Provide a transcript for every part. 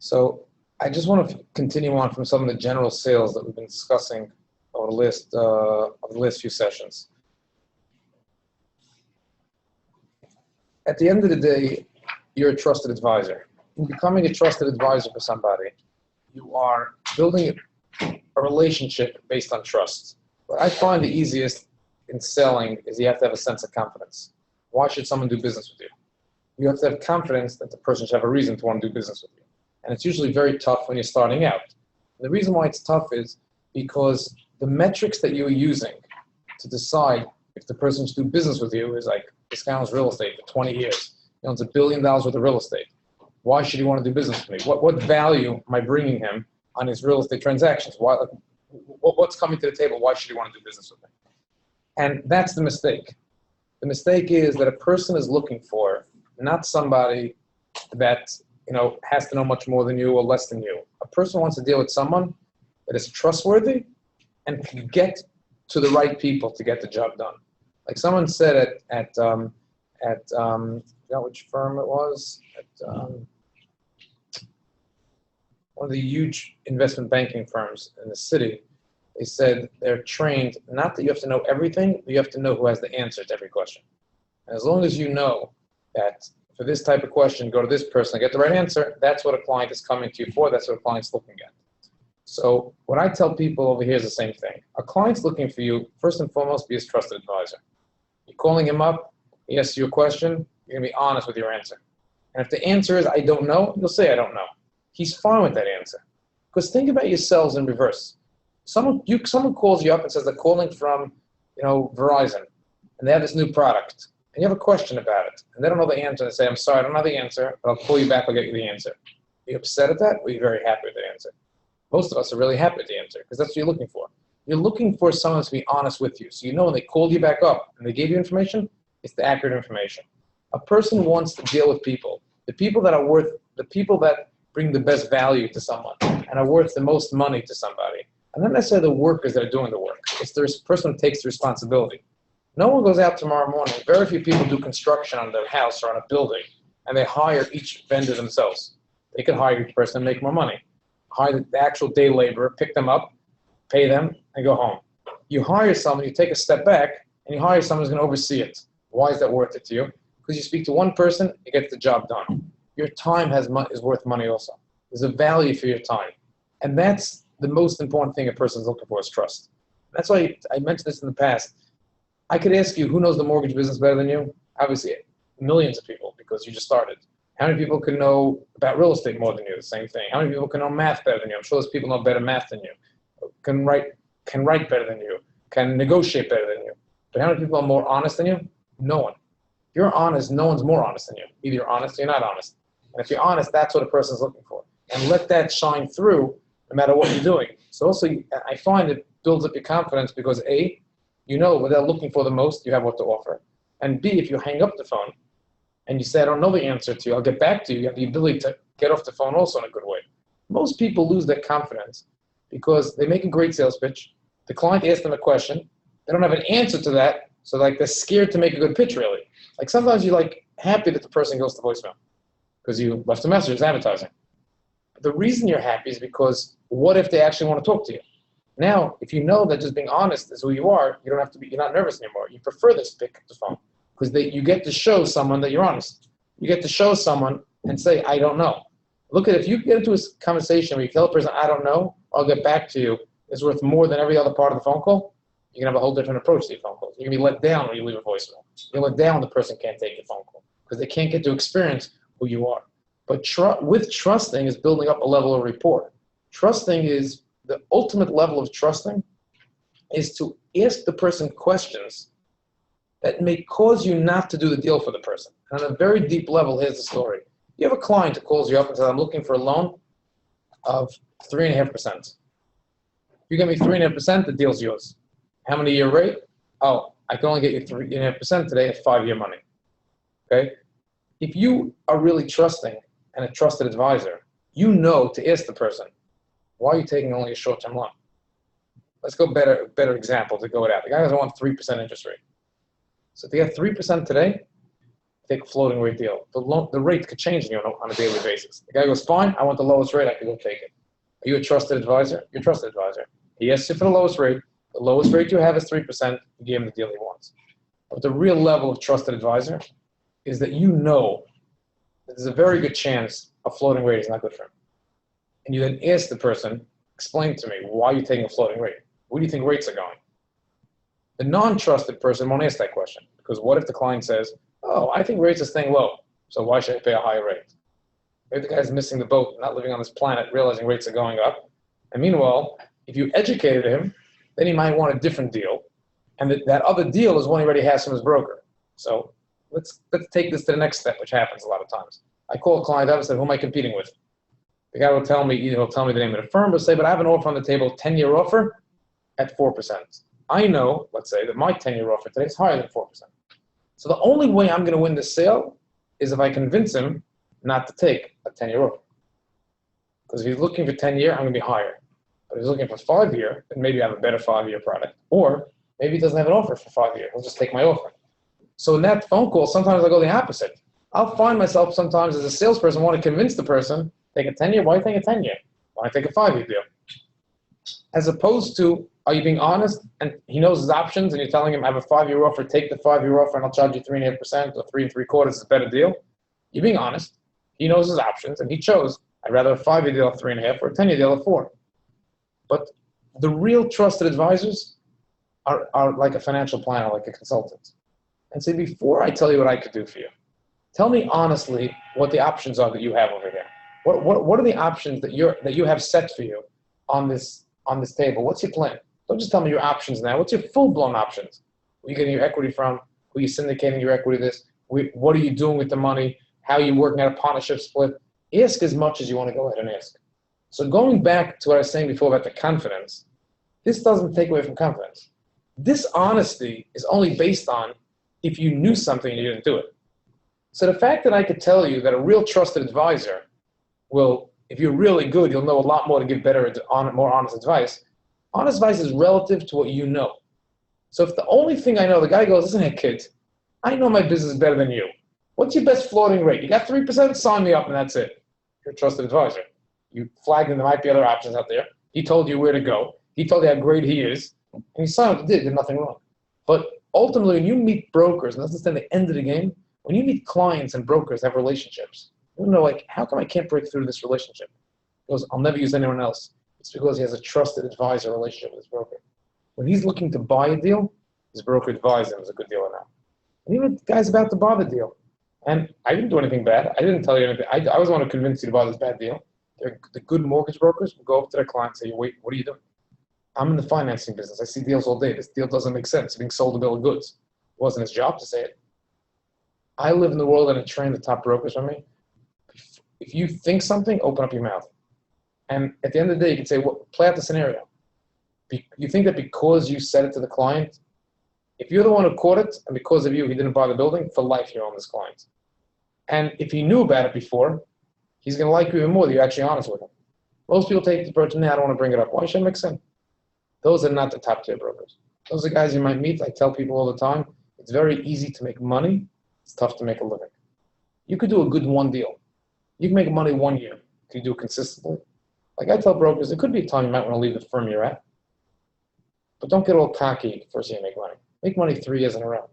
So I just want to continue on from some of the general sales that we've been discussing over the last few sessions. At the end of the day, you're a trusted advisor. In becoming a trusted advisor for somebody, you are building a relationship based on trust. What I find the easiest in selling is you have to have a sense of confidence. Why should someone do business with you? You have to have confidence that the person should have a reason to want to do business with you. And it's usually very tough when you're starting out. And the reason why it's tough is because the metrics that you're using to decide if the person should do business with you is like, this guy owns real estate for 20 years. He owns $1 billion worth of real estate. Why should he want to do business with me? What value am I bringing him on his real estate transactions? What's coming to the table? Why should he want to do business with me? And that's the mistake. The mistake is that a person is looking for not somebody that has to know much more than you or less than you. A person wants to deal with someone that is trustworthy and can get to the right people to get the job done. Like someone said at I forgot which firm it was, at one of the huge investment banking firms in the city. They said they're trained not that you have to know everything, but you have to know who has the answer to every question. And as long as you know that for this type of question, go to this person and get the right answer, that's what a client is coming to you for, that's what a client's looking at. So what I tell people over here is the same thing. A client's looking for you, first and foremost, be his trusted advisor. You're calling him up, he asks you a question, you're going to be honest with your answer. And if the answer is, I don't know, you'll say, I don't know. He's fine with that answer. Because think about yourselves in reverse. Someone calls you up and says they're calling from Verizon, and they have this new product, and you have a question about it, and they don't know the answer, and they say, I'm sorry, I don't know the answer, but I'll call you back, I'll get you the answer. Are you upset at that, or are you very happy with the answer? Most of us are really happy with the answer, because that's what you're looking for. You're looking for someone to be honest with you. So when they called you back up and they gave you information, it's the accurate information. A person wants to deal with people. The people that bring the best value to someone and are worth the most money to somebody. And not necessarily the workers that are doing the work. It's the person who takes the responsibility. No one goes out tomorrow morning. Very few people do construction on their house or on a building, and they hire each vendor themselves. They could hire each person and make more money. Hire the actual day laborer, pick them up, pay them, and go home. You hire someone, you take a step back, and you hire someone who's going to oversee it. Why is that worth it to you? Because you speak to one person, you get the job done. Your time is worth money also. There's a value for your time. And that's the most important thing a person is looking for is trust. That's why I mentioned this in the past. I could ask you, who knows the mortgage business better than you? Obviously, millions of people, because you just started. How many people can know about real estate more than you? The same thing. How many people can know math better than you? I'm sure there's people know better math than you. Can write better than you. Can negotiate better than you. But how many people are more honest than you? No one. If you're honest, no one's more honest than you. Either you're honest or you're not honest. And if you're honest, that's what a person's looking for. And let that shine through no matter what you're doing. So also, I find it builds up your confidence because A, what they're looking for the most, you have what to offer. And B, if you hang up the phone and you say, I don't know the answer to you, I'll get back to you, you have the ability to get off the phone also in a good way. Most people lose their confidence because they make a great sales pitch. The client asks them a question. They don't have an answer to that. So they're scared to make a good pitch, really. Like sometimes you're happy that the person goes to voicemail because you left a message, it's advertising. But the reason you're happy is because what if they actually want to talk to you? Now, if you know that just being honest is who you are, you're not nervous anymore. You prefer this to pick up the phone because you get to show someone that you're honest. You get to show someone and say, I don't know. Look at if you get into a conversation where you tell a person, I don't know, I'll get back to you, is worth more than every other part of the phone call, you're going to have a whole different approach to your phone calls. You're going to be let down when you leave a voicemail. You're let down when the person can't take your phone call because they can't get to experience who you are. But with trusting is building up a level of rapport. Trusting is the ultimate level of trusting is to ask the person questions that may cause you not to do the deal for the person. And on a very deep level, here's the story. You have a client who calls you up and says, I'm looking for a loan of 3.5%. You give me 3.5%, the deal's yours. How many year rate? Oh, I can only get you 3.5% today at 5-year money. Okay? If you are really trusting and a trusted advisor, you know to ask the person, why are you taking only a short-term loan? Let's go better example to go it out. The guy doesn't want 3% interest rate. So if they get 3% today, take a floating rate deal. The rate could change on a daily basis. The guy goes, fine, I want the lowest rate, I can go take it. Are you a trusted advisor? You're a trusted advisor. He asks you for the lowest rate. The lowest rate you have is 3%. You give him the deal he wants. But the real level of trusted advisor is that you know that there's a very good chance a floating rate is not good for him. And you then ask the person, explain to me, why are you taking a floating rate? Where do you think rates are going? The non-trusted person won't ask that question, because what if the client says, oh, I think rates are staying low, so why should I pay a higher rate? Maybe the guy's missing the boat, not living on this planet, realizing rates are going up. And meanwhile, if you educated him, then he might want a different deal. And that other deal is one he already has from his broker. So let's take this to the next step, which happens a lot of times. I call a client up and say, who am I competing with? The guy will tell me, either he'll tell me the name of the firm, or say, but I have an offer on the table, 10-year offer at 4%. I know, let's say, that my 10-year offer today is higher than 4%. So the only way I'm going to win this sale is if I convince him not to take a 10-year offer. Because if he's looking for 10-year, I'm going to be higher. But if he's looking for 5-year, then maybe I have a better 5-year product. Or maybe he doesn't have an offer for 5-year. He'll just take my offer. So in that phone call, sometimes I go the opposite. I'll find myself sometimes as a salesperson want to convince the person, take a 10-year, why take a 10-year? Why take a 5-year deal? As opposed to, are you being honest? And he knows his options, and you're telling him, I have a 5-year offer, take the 5-year offer, and I'll charge you 3.5% or 3 3/4 is a better deal. You're being honest. He knows his options, and he chose, I'd rather a 5-year deal at 3.5 or a 10-year deal at 4. But the real trusted advisors are like a financial planner, like a consultant. And say, before I tell you what I could do for you, tell me honestly what the options are that you have over there. What are the options that you have set for you on this table? What's your plan? Don't just tell me your options now. What's your full-blown options? Where are you getting your equity from? Who are you syndicating your equity this? What are you doing with the money? How are you working out a partnership split? Ask as much as you want to go ahead and ask. So going back to what I was saying before about the confidence, this doesn't take away from confidence. This honesty is only based on if you knew something and you didn't do it. So the fact that I could tell you that a real trusted advisor will, if you're really good, you'll know a lot more to give better, more honest advice. Honest advice is relative to what you know. So if the only thing I know, the guy goes, listen here, kid, I know my business better than you. What's your best floating rate? You got 3%? Sign me up, and that's it. You're a trusted advisor. You flagged him there might be other options out there. He told you where to go. He told you how great he is. And you signed up, did nothing wrong. But ultimately, when you meet brokers, and that's just the end of the game, when you meet clients and brokers have relationships, you know, like, how come I can't break through this relationship? He goes, I'll never use anyone else. It's because he has a trusted advisor relationship with his broker. When he's looking to buy a deal, his broker advised him it's a good deal or not. And even the guy's about to buy the deal. And I didn't do anything bad. I didn't tell you anything. I was want to convince you to buy this bad deal. The good mortgage brokers will go up to their client and say, wait, what are you doing? I'm in the financing business. I see deals all day. This deal doesn't make sense. You're being sold a bill of goods. It wasn't his job to say it. I live in the world and I train the top brokers from me. If you think something, open up your mouth. And at the end of the day, you can say, well, play out the scenario. You think that because you said it to the client, if you're the one who caught it, and because of you, he didn't buy the building, for life you own this client. And if he knew about it before, he's going to like you even more that you're actually honest with him. Most people take the approach, I don't want to bring it up. Why should I mix in? Those are not the top tier brokers. Those are guys you might meet. I tell people all the time, it's very easy to make money. It's tough to make a living. You could do a good one deal. You can make money 1 year. Can you do it consistently? Like I tell brokers, there could be a time you might want to leave the firm you're at. But don't get all cocky first year you make money. Make money 3 years in a row.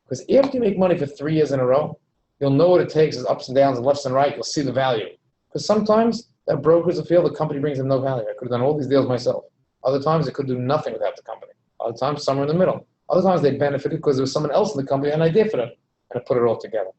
Because after you make money for 3 years in a row, you'll know what it takes is ups and downs and lefts and right. You'll see the value. Because sometimes that brokers will feel the company brings them no value. I could have done all these deals myself. Other times they could do nothing without the company. Other times somewhere in the middle. Other times they benefited because there was someone else in the company and an idea for them. And I put it all together.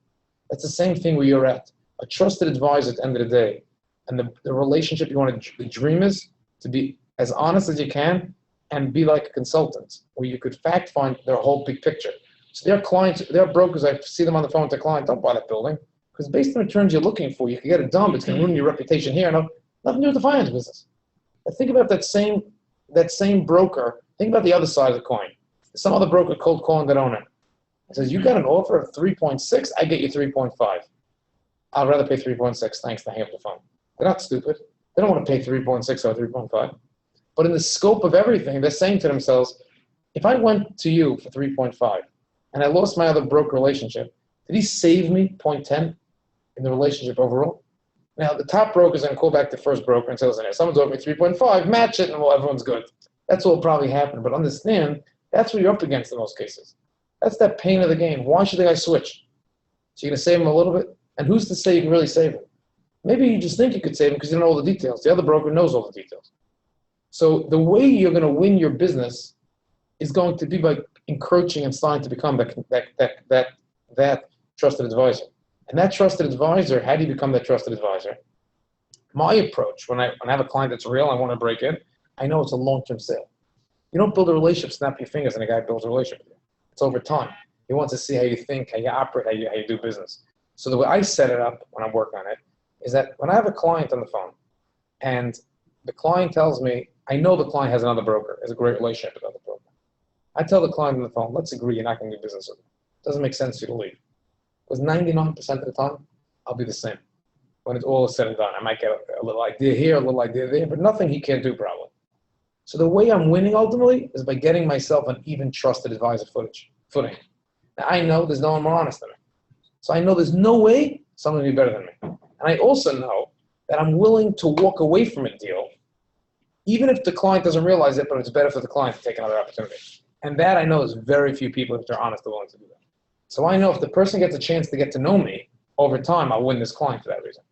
That's the same thing where you're at. A trusted advisor at the end of the day. And the relationship you want to, the dream is to be as honest as you can and be like a consultant where you could fact find their whole big picture. So their clients, their brokers, I see them on the phone with their client, don't buy that building. Because based on the returns you're looking for, you can get it done, but it's going to ruin your reputation here. No, nothing to do with the finance business. But think about that same broker. Think about the other side of the coin. Some other broker cold calling that owner. It says, you got an offer of 3.6, I get you 3.5. I'd rather pay 3.6, thanks, to hang up the phone. They're not stupid. They don't want to pay 3.6 or 3.5. But in the scope of everything, they're saying to themselves, if I went to you for 3.5 and I lost my other broker relationship, Did he save me 0.10 in the relationship overall? Now, the top broker is going to call back the first broker and say, listen, someone's offered me 3.5, match it, and well, everyone's good. That's what will probably happen. But understand, that's what you're up against in most cases. That's that pain of the game. Why should the guy switch? So you're going to save him a little bit? And who's to say you can really save him? Maybe you just think you could save him because you don't know all the details. The other broker knows all the details. So the way you're going to win your business is going to be by encroaching and starting to become that trusted advisor. And that trusted advisor, how do you become that trusted advisor? My approach, when I have a client that's real, I want to break in, I know it's a long-term sale. You don't build a relationship, snap your fingers, and a guy builds a relationship with you. It's over time. He wants to see how you think, how you operate, how you do business. So the way I set it up when I work on it is that when I have a client on the phone and the client tells me, I know the client has another broker, has a great relationship with another broker. I tell the client on the phone, let's agree you're not going to do business with me. It doesn't make sense for you to leave. Because 99% of the time, I'll be the same. When it's all said and done, I might get a little idea here, a little idea there, but nothing he can't do probably. So the way I'm winning ultimately is by getting myself an even trusted advisor footing. Now I know there's no one more honest than me. So I know there's no way someone will be better than me. And I also know that I'm willing to walk away from a deal, even if the client doesn't realize it, but it's better for the client to take another opportunity. And that I know is very few people, if they're honest, are willing to do that. So I know if the person gets a chance to get to know me, over time, I'll win this client for that reason.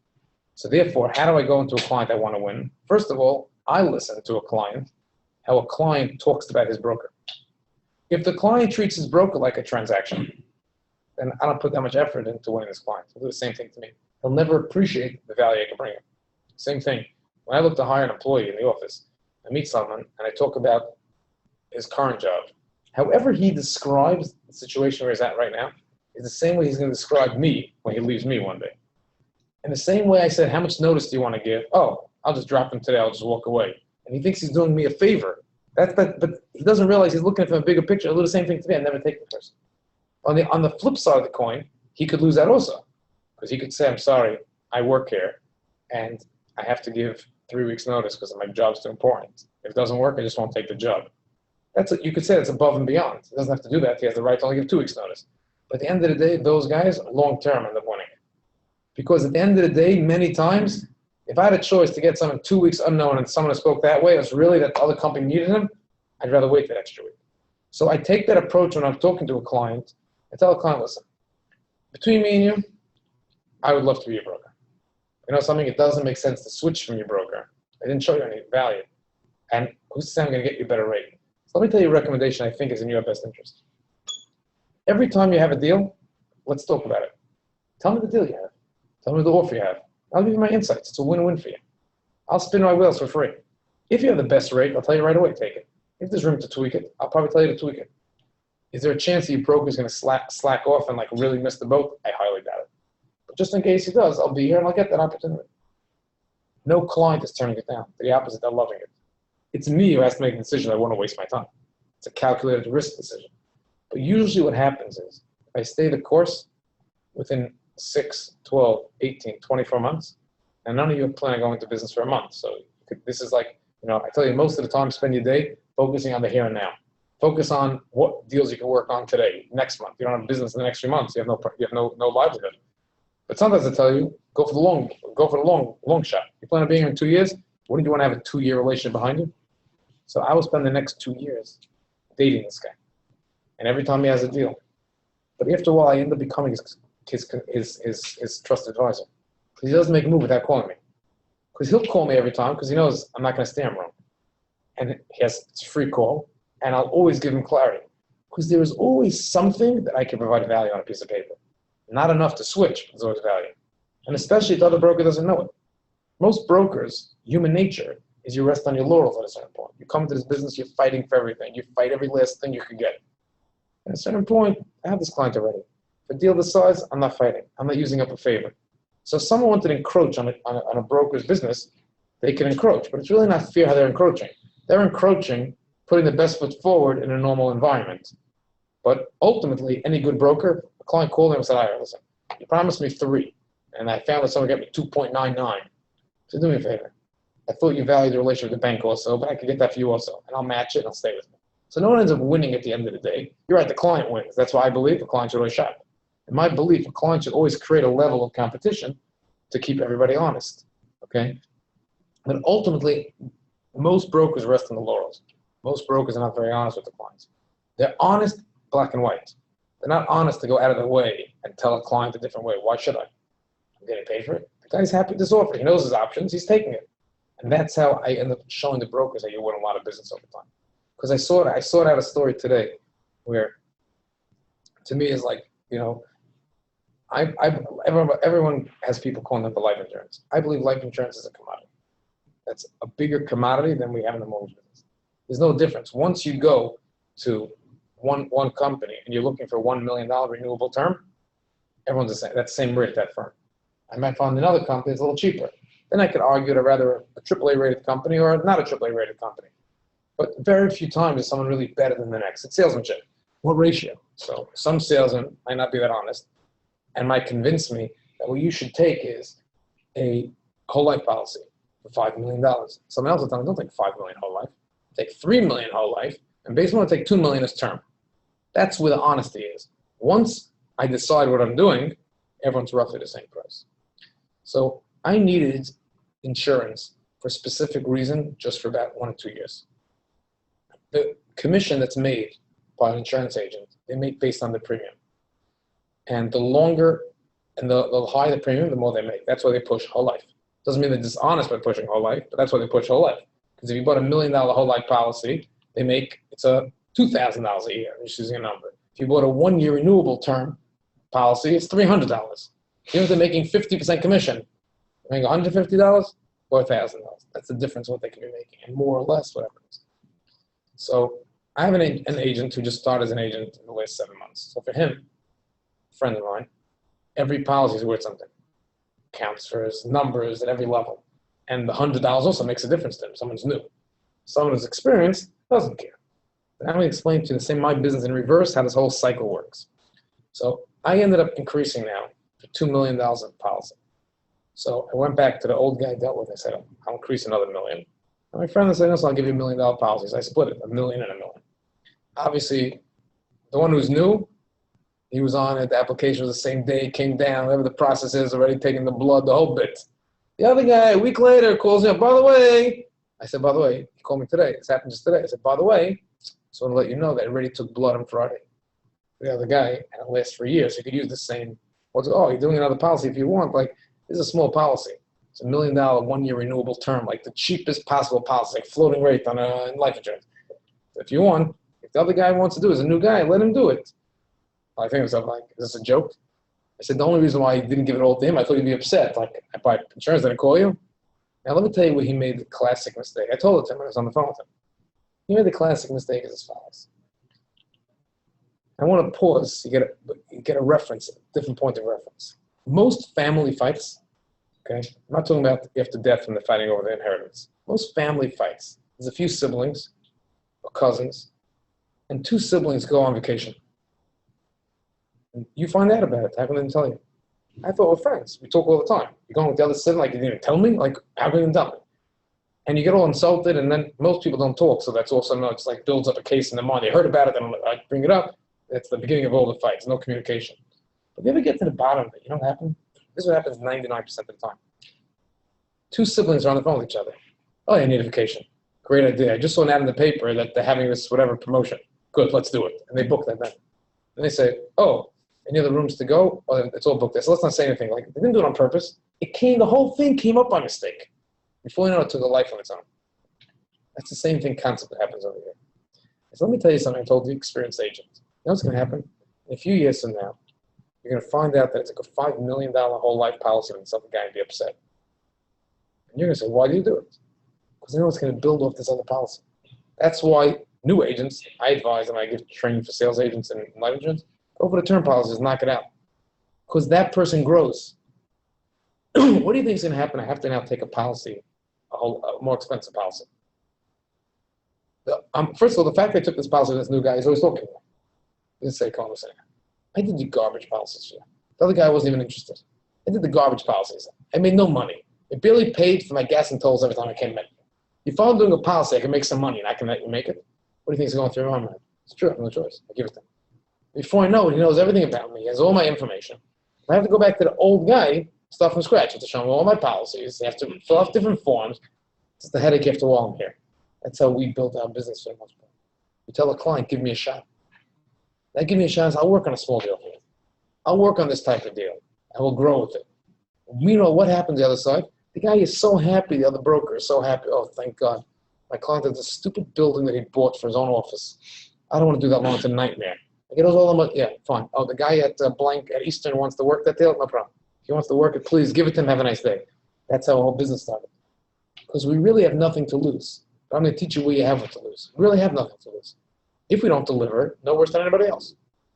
So therefore, how do I go into a client I want to win? First of all, I listen to a client, how a client talks about his broker. If the client treats his broker like a transaction, then I don't put that much effort into winning this client. He'll do the same thing to me. He'll never appreciate the value I can bring him. Same thing. When I look to hire an employee in the office, I meet someone and I talk about his current job. However he describes the situation where he's at right now is the same way he's going to describe me when he leaves me one day. In the same way I said, how much notice do you want to give? Oh, I'll just drop him today. I'll just walk away. And he thinks he's doing me a favor. But he doesn't realize he's looking at from a bigger picture. He'll do the same thing to me. I never take the person. On the flip side of the coin, he could lose that also. Because he could say, I'm sorry, I work here, and I have to give 3 weeks notice because my job's too important. If it doesn't work, I just won't take the job. You could say that's above and beyond. He doesn't have to do that. He has the right to only give 2 weeks notice. But at the end of the day, those guys, long-term, end up winning. Because at the end of the day, many times, if I had a choice to get someone 2 weeks unknown and someone who spoke that way, it was really that the other company needed him, I'd rather wait that extra week. So I take that approach when I'm talking to a client. I tell a client, listen, between me and you, I would love to be your broker. You know something? It doesn't make sense to switch from your broker. I didn't show you any value. And who's to say I'm going to get you a better rate? So let me tell you a recommendation I think is in your best interest. Every time you have a deal, let's talk about it. Tell me the deal you have. Tell me the offer you have. I'll give you my insights. It's a win-win for you. I'll spin my wheels for free. If you have the best rate, I'll tell you right away, take it. If there's room to tweak it, I'll probably tell you to tweak it. Is there a chance that your broker is going to slack off and like really miss the boat? I highly doubt it. But just in case he does, I'll be here and I'll get that opportunity. No client is turning it down. The opposite, they're loving it. It's me who has to make a decision. I want to waste my time. It's a calculated risk decision. But usually what happens is, if I stay the course within 6, 12, 18, 24 months, and none of you plan on going into business for a month. So this is like, I tell you, most of the time, spend your day focusing on the here and now. Focus on what deals you can work on today, next month. You don't have business in the next few months. You have no livelihood. But sometimes I tell you, go for the long shot. You plan on being here in 2 years. Wouldn't you want to have a 2-year relationship behind you? So I will spend the next 2 years dating this guy. And every time he has a deal. But after a while, I end up becoming his trusted advisor. Because he doesn't make a move without calling me. Because he'll call me every time because he knows I'm not going to stay him wrong. And it's a free call. And I'll always give him clarity. Because there is always something that I can provide value on a piece of paper. Not enough to switch, but there's always value. And especially if the other broker doesn't know it. Most brokers, human nature, is you rest on your laurels at a certain point. You come into this business, you're fighting for everything. You fight every last thing you can get. At a certain point, I have this client already. For a deal this size, I'm not fighting. I'm not using up a favor. So if someone wanted to encroach on a broker's business, they can encroach. But it's really not fair how they're encroaching. They're encroaching, putting the best foot forward in a normal environment. But ultimately, any good broker, a client called him and said, all right, listen, you promised me 3. And I found that someone got me 2.99. So do me a favor. I thought you valued the relationship with the bank also, but I could get that for you also. And I'll match it and I'll stay with you. So no one ends up winning at the end of the day. You're right, the client wins. That's why I believe the client should always shop. In my belief, a client should always create a level of competition to keep everybody honest, okay? But ultimately, most brokers rest on the laurels. Most brokers are not very honest with the clients. They're honest, black and white. They're not honest to go out of their way and tell a client a different way. Why should I? I'm getting paid for it. The guy's happy with this offer. He knows his options. He's taking it. And that's how I end up showing the brokers that you win a lot of business over time. Because I saw it out a story today where, to me, is like, you know, everyone has people calling it the life insurance. I believe life insurance is a commodity. That's a bigger commodity than we have in the mortgage business. There's no difference. Once you go to one company and you're looking for $1 million renewable term, everyone's the same. That's the same rate at that firm. I might find another company that's a little cheaper. Then I could argue to rather a AAA rated company or not a AAA rated company. But very few times is someone really better than the next. It's salesmanship. What ratio? So some salesmen might not be that honest and might convince me that what you should take is a whole life policy for $5 million. Someone else will tell me, don't take $5 million whole life. Take $3 million whole life, and basically want to take $2 million as term. That's where the honesty is. Once I decide what I'm doing, everyone's roughly the same price. So I needed insurance for a specific reason just for about 1 or 2 years. The commission that's made by an insurance agent, they make based on the premium. And the longer and the higher the premium, the more they make. That's why they push whole life. Doesn't mean they're dishonest by pushing whole life, but that's why they push whole life. Because if you bought $1 million whole life policy, they make, it's a $2,000 a year, I'm just using a number. If you bought a 1-year renewable term policy, it's $300. Even if they're making 50% commission, they're making $150 or $1,000. That's the difference what they can be making, and more or less, whatever it is. So I have an agent who just started as an agent in the last 7 months. So for him, a friend of mine, every policy is worth something. Counts for his numbers at every level. And the $100 also makes a difference to him. Someone's new. Someone who's experienced doesn't care. But I'm going to explain to you the same my business in reverse, how this whole cycle works. So I ended up increasing now for $2 million of policy. So I went back to the old guy I dealt with. I said, I'll increase another $1 million. And my friend said, no, so I'll give you $1 million policies. I split it, $1 million and $1 million. Obviously, the one who's new, he was on it. The application was the same day, came down, whatever the process is, already taking the blood, the whole bit. The other guy, a week later, calls me up, by the way. I said, by the way, he called me today. This happened just today. I said, by the way, just want to let you know that I already took blood on Friday. The other guy, and it lasts for years. You could use the same, you're doing another policy if you want. Like, this is a small policy. It's $1 million, 1-year renewable term, like the cheapest possible policy, like floating rate on life insurance. So if you want, if the other guy wants to do it, is a new guy, let him do it. I think to myself, like, is this a joke? I said, the only reason why I didn't give it all to him, I thought he'd be upset. Like, I buy insurance, didn't call you. Now, let me tell you where he made the classic mistake. I told it to him when I was on the phone with him. He made the classic mistake as follows. I want to pause. You get a reference, a different point of reference. Most family fights, okay, I'm not talking about after death when they're fighting over the inheritance. Most family fights, there's a few siblings or cousins, and 2 siblings go on vacation. You find out about it. How can I tell you? I thought we're friends. We talk all the time. You're going with the other sibling, like you didn't even tell me? Like, how can you tell me? And you get all insulted, and then most people don't talk, so that's also, it's like builds up a case in the mind. They heard about it, and I bring it up. It's the beginning of all the fights, no communication. But if you ever get to the bottom of it, you know what happened? This is what happens 99% of the time. 2 siblings are on the phone with each other. Oh, I need a vacation. Great idea. I just saw an ad in the paper that they're having this whatever promotion. Good, let's do it. And they book that then. And they say, oh, any other rooms to go? Well, it's all booked there. So let's not say anything. Like, they didn't do it on purpose. The whole thing came up by mistake. Before you know it, took a life of its own. That's the same concept that happens over here. So let me tell you something I told the experienced agent. You know what's going to happen? In a few years from now, you're going to find out that it's like a $5 million whole life policy and some guy would be upset. And you're going to say, why do you do it? Because I know it's going to build off this other policy. That's why new agents, I advise them, I give training for sales agents and life insurance, go for the term policies, knock it out. Because that person grows. What do you think is going to happen? I have to now take a policy, a more expensive policy. First of all, the fact that I took this policy with this new guy is always talking to me. He didn't say, call him saying, I did the garbage policies for you. The other guy wasn't even interested. I did the garbage policies. I made no money. It barely paid for my gas and tolls every time I came in. If I'm doing a policy, I can make some money and I can let you make it. What do you think is going through my mind? It's true. I have no choice. I give it to him. Before I know it, he knows everything about me. He has all my information. I have to go back to the old guy, start from scratch. I have to show him all my policies. I have to fill out different forms. It's the headache after all I'm here. That's how we built our business for the most part. We tell a client, give me a shot. They give me a shot, I'll work on a small deal for you. I'll work on this type of deal. I will grow with it. Meanwhile, what happens the other side? The guy is so happy, the other broker is so happy. Oh, thank God. My client has a stupid building that he bought for his own office. I don't want to do that long. It's a nightmare. I get all the money. Yeah, fine. Oh, the guy at blank at Eastern wants to work that deal? No problem. If he wants to work it, please give it to him. Have a nice day. That's how our whole business started. Because we really have nothing to lose. But I'm going to teach you what you have to lose. We really have nothing to lose. If we don't deliver, no worse than anybody else.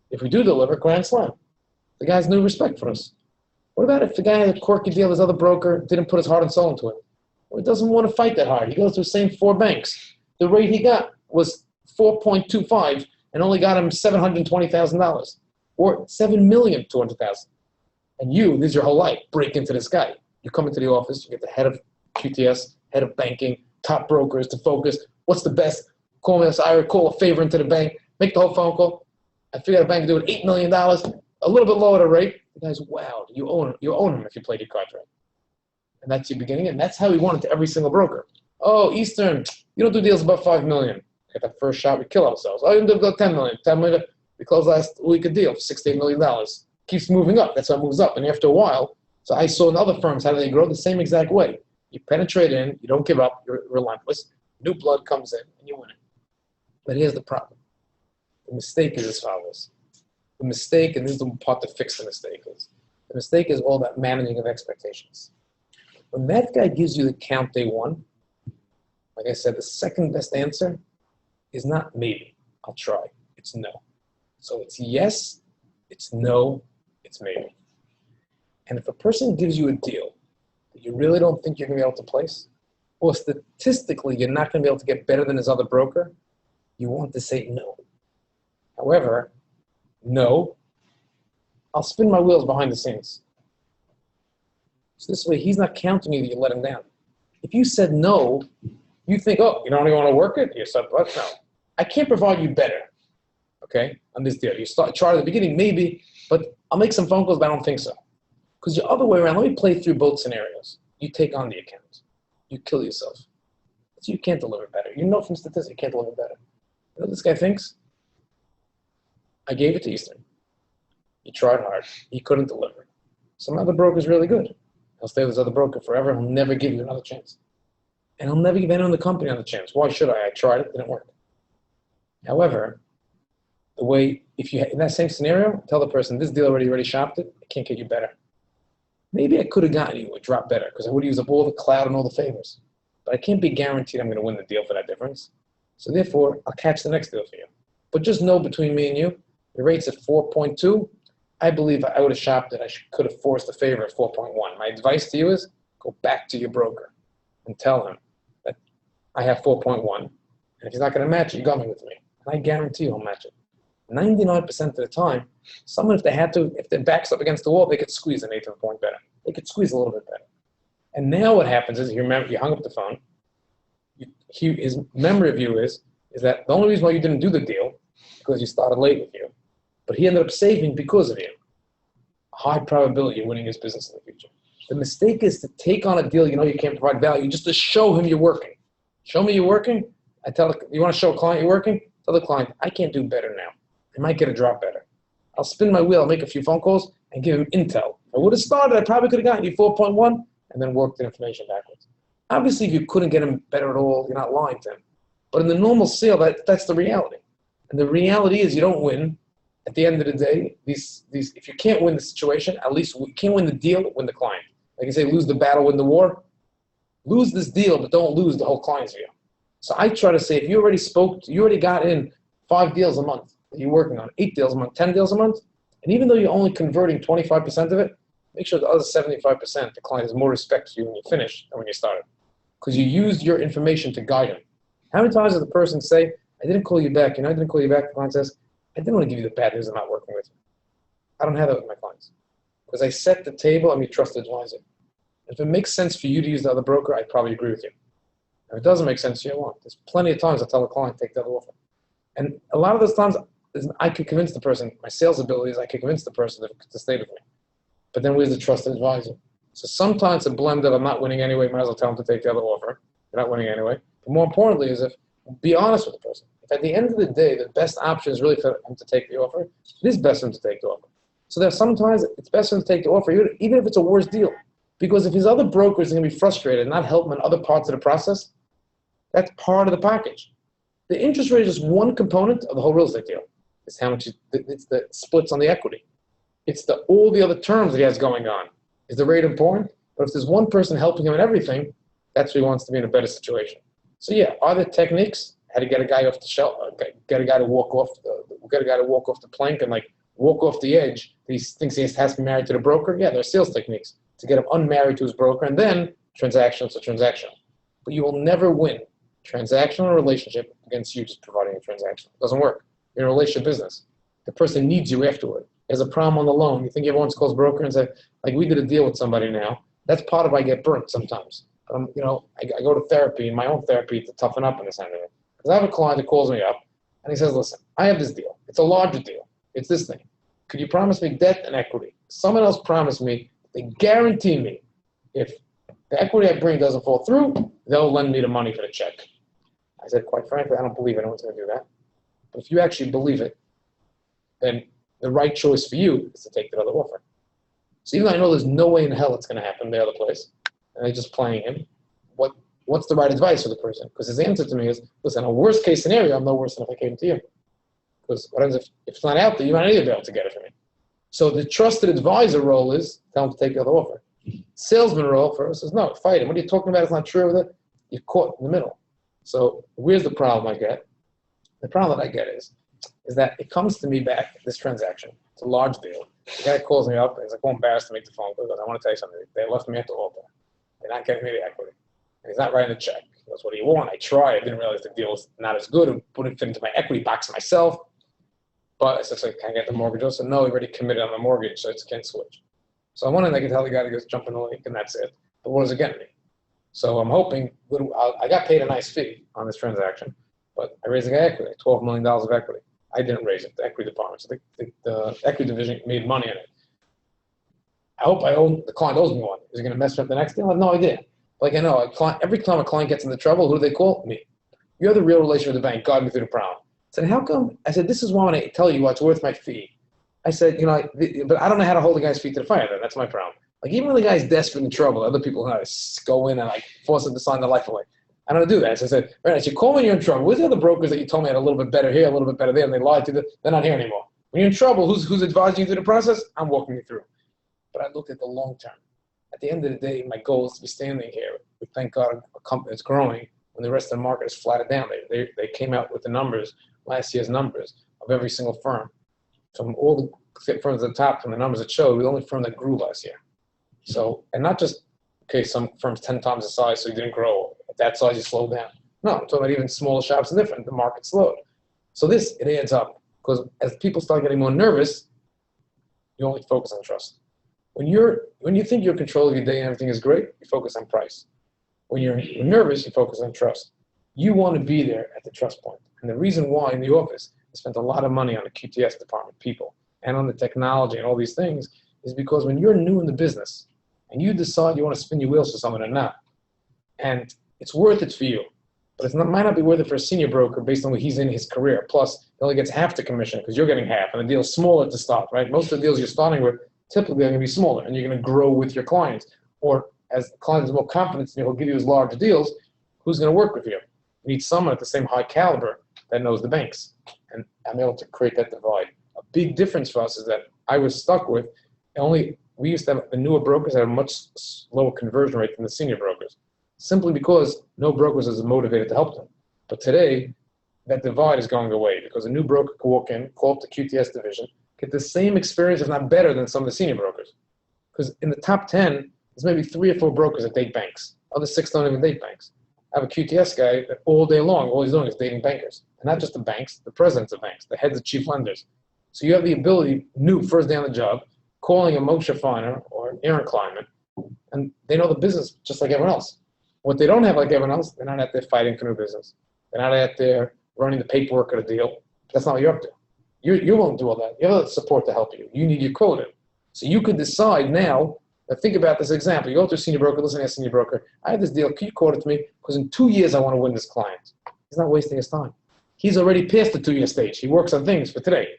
If we do deliver, grand slam. The guy has no respect for us. What about if the guy had a quirky deal, his other broker didn't put his heart and soul into it? Well, he doesn't want to fight that hard. He goes to the same 4 banks. The rate he got was 4.25 and only got him $720,000 or $7,200,000. And you, this is your whole life, break into this guy. You come into the office, you get the head of QTS, head of banking, top brokers to focus. What's the best? Call me, I call a favor into the bank, make the whole phone call. I figure out a bank can do it $8 million, a little bit lower the rate. The guy's, wow, you own him if you played your cards right. And that's your beginning, and that's how we want it to every single broker. Oh, Eastern, you don't do deals above $5 million. At that first shot, we kill ourselves. Oh, you do about $10 million. $10 million. We closed last week a deal for $6 to $8 million. Keeps moving up. That's how it moves up. And after a while, so I saw in other firms how they grow the same exact way. You penetrate in, you don't give up, you're relentless. New blood comes in, and you win it. But here's the problem. The mistake is as follows. The mistake, and this is the part to fix the mistake, is the mistake is all that managing of expectations. When that guy gives you the count day one, like I said, the second best answer is not maybe, I'll try. It's no. So it's yes, it's no, it's maybe. And if a person gives you a deal that you really don't think you're going to be able to place, or statistically you're not going to be able to get better than his other broker, you want to say no. However, no, I'll spin my wheels behind the scenes. So this way he's not counting you that you let him down. If you said no, you think, oh, you don't even want to work it? You said, what? No. I can't provide you better, okay, on this deal. You try at the beginning, maybe, but I'll make some phone calls, but I don't think so. Because the other way around, let me play through both scenarios. You take on the account. You kill yourself. So you can't deliver better. You know from statistics you can't deliver better. You know what this guy thinks? I gave it to Eastern. He tried hard. He couldn't deliver. Some other broker's really good. He'll stay with his other broker forever. He'll never give you another chance. And he'll never give anyone in the company another chance. Why should I? I tried it. It didn't work. However, the way, if you in that same scenario, tell the person, this deal already shopped it. I can't get you better. Maybe I could have gotten you a drop better because I would have used up all the cloud and all the favors. But I can't be guaranteed I'm going to win the deal for that difference. So therefore, I'll catch the next deal for you. But just know between me and you, the rate's at 4.2. I believe I would have shopped it. I could have forced the favor at 4.1. My advice to you is go back to your broker and tell him that I have 4.1. And if he's not going to match it, you got me with me. And I guarantee he'll match it. 99% of the time, someone, if they had to, if their back's up against the wall, they could squeeze an eighth of a point better. They could squeeze a little bit better. And now what happens is, you remember, you hung up the phone. His memory of you is that the only reason why you didn't do the deal because you started late with you, but he ended up saving because of you. High probability of winning his business in the future. The mistake is to take on a deal you know you can't provide value just to show him you're working. Show me you're working. You want to show a client you're working? Tell the client, I can't do better now. I might get a drop better. I'll spin my wheel, I'll make a few phone calls, and give him intel. If I would have started, I probably could have gotten you 4.1, and then worked the information backwards. Obviously, if you couldn't get him better at all, you're not lying to him. But in the normal sale, that's the reality. And the reality is you don't win. At the end of the day, if you can't win the situation, at least you can't win the deal, win the client. Like you say, lose the battle, win the war. Lose this deal, but don't lose the whole client's view. So I try to say, if you already got in 5 deals a month that you're working on, 8 deals a month, 10 deals a month, and even though you're only converting 25% of it, make sure the other 75%, the client has more respect for you when you finish than when you started. Because you used your information to guide him. How many times does the person say, I didn't call you back, I didn't call you back? The client says, I didn't want to give you the bad news I'm not working with you. I don't have that with my clients. Because I set the table, I'm your trusted advisor. If it makes sense for you to use the other broker, I'd probably agree with you. If it doesn't make sense to you, I won't. There's plenty of times I tell a client, take that offer. And a lot of those times, I could convince the person, my sales abilities, I could convince the person to stay with me. But then where's the trusted advisor? So sometimes a blend of I'm not winning anyway, might as well tell them to take the other offer. You're not winning anyway. But more importantly is be honest with the person. If at the end of the day, the best option is really for him to take the offer, it is best for him to take the offer. So there's sometimes it's best for him to take the offer, even if it's a worse deal. Because if his other brokers are going to be frustrated and not help him in other parts of the process, that's part of the package. The interest rate is just one component of the whole real estate deal. It's how much it's the splits on the equity. It's all the other terms that he has going on. Is the rate important? But if there's one person helping him in everything, that's where he wants to be in a better situation. So yeah, are there techniques? How to get a guy off the shelf, get a guy to walk off the plank and like walk off the edge. He thinks he has to be married to the broker. Yeah, there are sales techniques to get him unmarried to his broker, and then transactional to transactional. But you will never win transactional relationship against you just providing a transaction. It doesn't work. You're in a relationship business. The person needs you afterward. There's a problem on the loan. You think everyone's calls broker and say, like we did a deal with somebody now. That's part of why I get burnt sometimes. I go to therapy, my own therapy, to toughen up in this end of it. Because I have a client that calls me up and he says, listen, I have this deal. It's a larger deal. It's this thing. Could you promise me debt and equity? Someone else promised me, they guarantee me if the equity I bring doesn't fall through, they'll lend me the money for the check. I said, quite frankly, I don't believe anyone's going to do that. But if you actually believe it, then the right choice for you is to take that other offer. So even though I know there's no way in hell it's going to happen the other place, and they're just playing him, what's the right advice for the person? Because his answer to me is, listen, a worst case scenario, I'm no worse than if I came to you. Because what happens if it's not out there, you might not either be able to get it from me. So the trusted advisor role is tell him to take the other offer. Salesman role for us is no, fight him. What are you talking about? It's not true with it. You're caught in the middle. So where's the problem I get? The problem that I get is that it comes to me back, this transaction. It's a large deal. The guy calls me up and he's like, well, embarrassed to make the phone call. He goes, I want to tell you something. They left me at the altar. They're not getting me the equity. And he's not writing the check. He goes, what do you want? I tried. I didn't realize the deal was not as good. I wouldn't fit into my equity box myself. But I said, can I get the mortgage? I said, no, he already committed on the mortgage, so it's can't switch. So I'm wondering, I can tell the guy to just jump in the lake and that's it. But what does it get me? So I'm hoping, I got paid a nice fee on this transaction, but I raised the guy equity, $12 million of equity. I didn't raise it, the equity department. So the equity division made money in it. I hope the client owes me one. Is he going to mess up the next deal? I have no idea. Like I know, every time a client gets into trouble, who do they call? Me. You're the real relation with the bank. Guide me through the problem. I said, how come? I said, this is why when I tell you what's worth my fee. I said, but I don't know how to hold the guy's feet to the fire then. That's my problem. Like even when the guy's desperate in trouble, other people go in and like force him to sign their life away. I don't do that. So I said, right, I said, call when you're in trouble. Where's the other brokers that you told me had a little bit better here, a little bit better there, and they lied to you? They're not here anymore. When you're in trouble, who's advising you through the process? I'm walking you through. But I looked at the long term. At the end of the day, my goal is to be standing here. Thank God a company is growing when the rest of the market is flattened down. They came out with the numbers, last year's numbers of every single firm. From all the firms at the top, from the numbers that showed, we're the only firm that grew last year. So, and not just, okay, some firms 10 times the size, so you didn't grow. At that size, you slowed down. No, I'm talking about even smaller shops are different. The market slowed. So it adds up. Because as people start getting more nervous, you only focus on trust. When you think you're in control of your day and everything is great, you focus on price. When you're nervous, you focus on trust. You want to be there at the trust point. And the reason why in the office, I spent a lot of money on the QTS department, people, and on the technology and all these things, is because when you're new in the business and you decide you want to spin your wheels for someone or not, and it's worth it for you, but might not be worth it for a senior broker based on where he's in his career. Plus, he only gets half the commission because you're getting half, and the deal's smaller to start, right? Most of the deals you're starting with typically are going to be smaller, and you're going to grow with your clients. Or as the client has more confidence in you, he'll give you his larger deals. Who's going to work with you? You need someone at the same high caliber that knows the banks. And I'm able to create that divide. A big difference for us is that I was stuck with we used to have the newer brokers had a much lower conversion rate than the senior brokers, simply because no brokers is motivated to help them. But today, that divide is going away because a new broker can walk in, call up the QTS division, get the same experience, if not better, than some of the senior brokers. Because in the top 10, there's maybe 3 or 4 brokers that date banks. Other 6 don't even date banks. I have a QTS guy that all day long, all he's doing is dating bankers. And not just the banks, the presidents of banks, the heads of chief lenders. So you have the ability, new, first day on the job, calling a Moshe Feiner or an Aaron Kleinman, and they know the business just like everyone else. What they don't have like everyone else, they're not out there fighting for new business. They're not out there running the paperwork of the deal. That's not what you're up to. You won't do all that. You have support to help you. You need your quota. So you could decide now. Think about this example. You go to a senior broker, listen to a senior broker. I have this deal. Can you quote it to me? Because in 2 years, I want to win this client. He's not wasting his time. He's already past the 2-year stage. He works on things for today.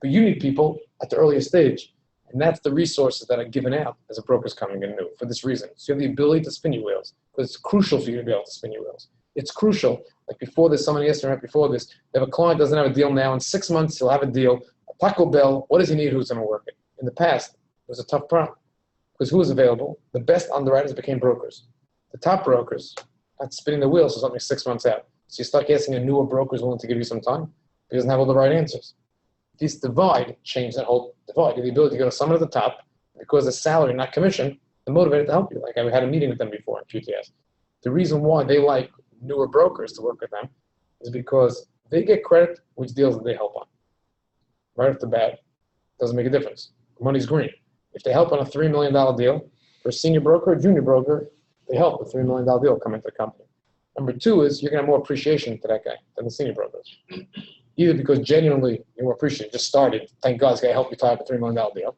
But you need people at the earlier stage. And that's the resources that are given out as a broker's coming in new for this reason. So you have the ability to spin your wheels because it's crucial for you to be able to spin your wheels. It's crucial. Like before this, somebody yesterday, right before this, if a client doesn't have a deal now, in 6 months, he'll have a deal. Taco Bell, what does he need? Who's going to work it? In the past, it was a tough problem. Because who was available? The best underwriters became brokers. The top brokers, not spinning the wheels for something 6 months out. So you start asking a newer broker who's willing to give you some time. He doesn't have all the right answers. This divide changed that whole divide. You have the ability to go to someone at the top because of salary, not commission, they're motivated to help you. Like I had a meeting with them before in QTS. The reason why they like newer brokers to work with them is because they get credit which deals that they help on. Right off the bat, doesn't make a difference. Money's green. If they help on a $3 million deal, for a senior broker or junior broker, they help a $3 million deal come into the company. Number two is you're going to have more appreciation to that guy than the senior brokers. Either because genuinely you're more appreciative, just started, thank God this guy helped you tie up a $3 million deal.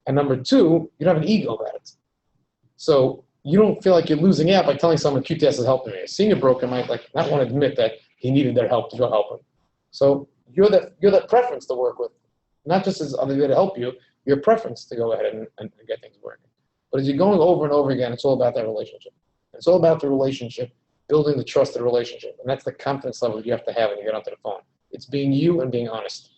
And number two, you don't have an ego about it. So you don't feel like you're losing out by telling someone QTS is helping me. A senior broker might like not want to admit that he needed their help to go help him. So you're that preference to work with, not just as other there to help you, your preference to go ahead and get things working. But as you're going over and over again, it's all about that relationship. It's all about the relationship, building the trusted relationship. And that's the confidence level you have to have when you get onto the phone. It's being you and being honest.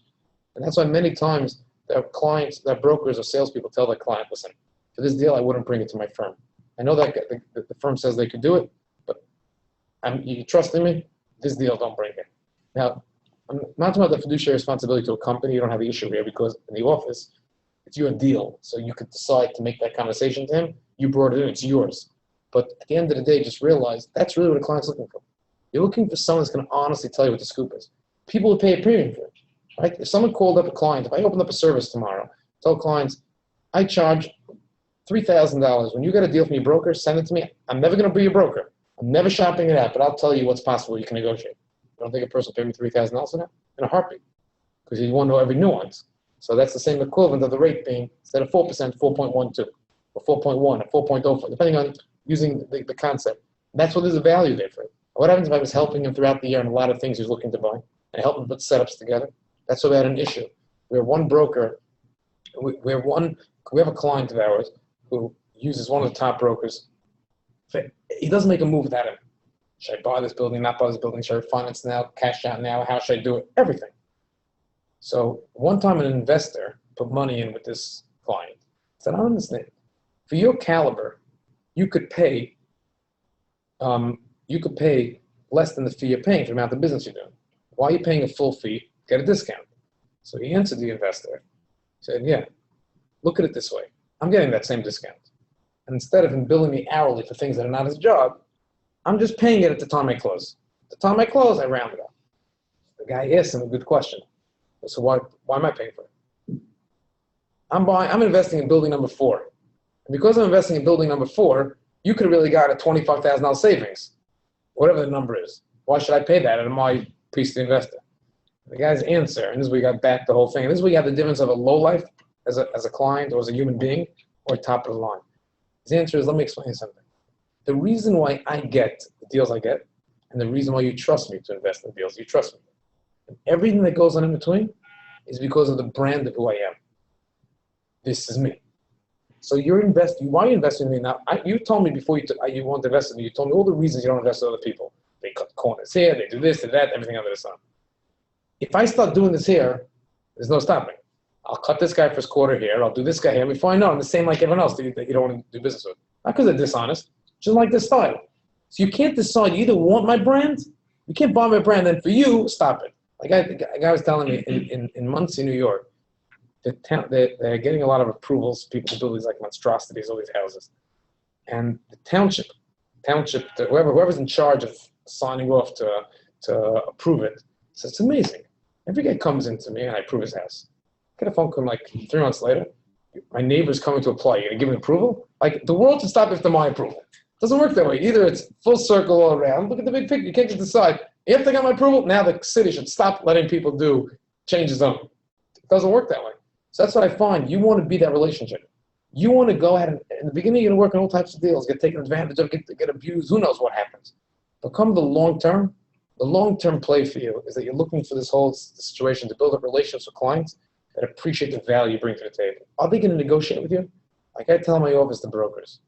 And that's why many times there are clients, that brokers or salespeople tell their client, listen, for this deal, I wouldn't bring it to my firm. I know that the firm says they could do it, but you trusting me? This deal, don't bring it. Now, I'm not talking about the fiduciary responsibility to a company. You don't have the issue here because in the office, it's your deal. So you could decide to make that conversation to him. You brought it in. It's yours. But at the end of the day, just realize that's really what a client's looking for. You're looking for someone that's going to honestly tell you what the scoop is. People would pay a premium for it, right? If someone called up a client, if I opened up a service tomorrow, tell clients, I charge $3,000. When you get a deal from your broker, send it to me. I'm never going to be your broker. I'm never shopping it out, but I'll tell you what's possible you can negotiate. I don't think a person will pay me $3,000 for that in a heartbeat because you want to know every nuance. So that's the same equivalent of the rate being, instead of 4%, 4.12 or 4.1 or 4.04, depending on using the concept. That's what there's a value there for it. What happens if I was helping him throughout the year on a lot of things he's looking to buy and help him put setups together? That's about an issue. We have one broker, we have a client of ours who uses one of the top brokers. He doesn't make a move without him. Should I buy this building, not buy this building? Should I finance now, cash out now? How should I do it? Everything. So one time an investor put money in with this client. I said, I don't understand. For your caliber, you could pay less than the fee you're paying for the amount of business you're doing. Why are you paying a full fee? Get a discount. So he answered the investor. He said, yeah, look at it this way. I'm getting that same discount. And instead of him billing me hourly for things that are not his job, I'm just paying it at the time I close. At the time I close, I round it up. The guy asked him a good question. So why am I paying for it? I'm investing in building number 4. And because I'm investing in building number 4, you could have really got a $25,000 savings, whatever the number is. Why should I pay that out of my piece to the investor? The guy's answer, and this is where we got back the whole thing, and this is where you have the difference of a low life as a client or as a human being or top of the line. His answer is, let me explain something. The reason why I get the deals I get and the reason why you trust me to invest in deals, you trust me. And everything that goes on in between is because of the brand of who I am. This is me. So why are you investing in me now? You told me before you want to invest in me, you told me all the reasons you don't invest in other people. They cut corners here, they do this, they do that, everything under the sun. If I start doing this here, there's no stopping. I'll cut this guy for his quarter here, I'll do this guy here, before I know I'm the same like everyone else that you don't want to do business with. Not because they're dishonest, just like this style. So you can't decide, you either want my brand, you can't buy my brand, then for you, stop it. Like a guy was telling me in Muncie, New York, they're getting a lot of approvals, people to build these like monstrosities, all these houses. And the township, whoever's in charge of signing off to approve it, says it's amazing. Every guy comes into me and I approve his house. Get a phone call like 3 months later, my neighbor's coming to apply. You're gonna give me approval? Like the world should stop after my approval. It doesn't work that way. Either it's full circle all around. Look at the big picture. You can't just decide. If they got my approval, now the city should stop letting people do change zone. It doesn't work that way. So that's what I find. You want to be that relationship. You want to go ahead and in the beginning you're going to work on all types of deals, get taken advantage of, get abused, who knows what happens. But come the long term play for you is that you're looking for this whole situation to build up relationships with clients that appreciate the value you bring to the table. Are they going to negotiate with you? Like I tell my office, the brokers,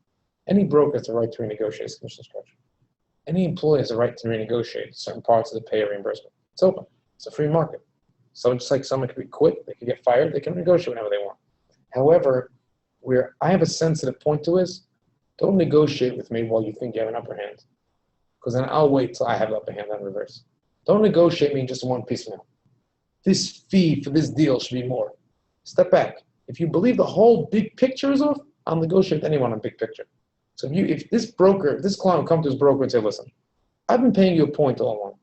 any broker has the right to renegotiate his commission structure. Any employee has a right to renegotiate certain parts of the pay or reimbursement. It's open. It's a free market. So just like someone could be quit, they could get fired, they can negotiate whenever they want. However, where I have a sensitive point to is, don't negotiate with me while you think you have an upper hand. Because then I'll wait till I have the upper hand on reverse. Don't negotiate me just one piece now. This fee for this deal should be more. Step back. If you believe the whole big picture is off, I'll negotiate with anyone on big picture. So if this client will come to his broker and say, listen, I've been paying you a point all along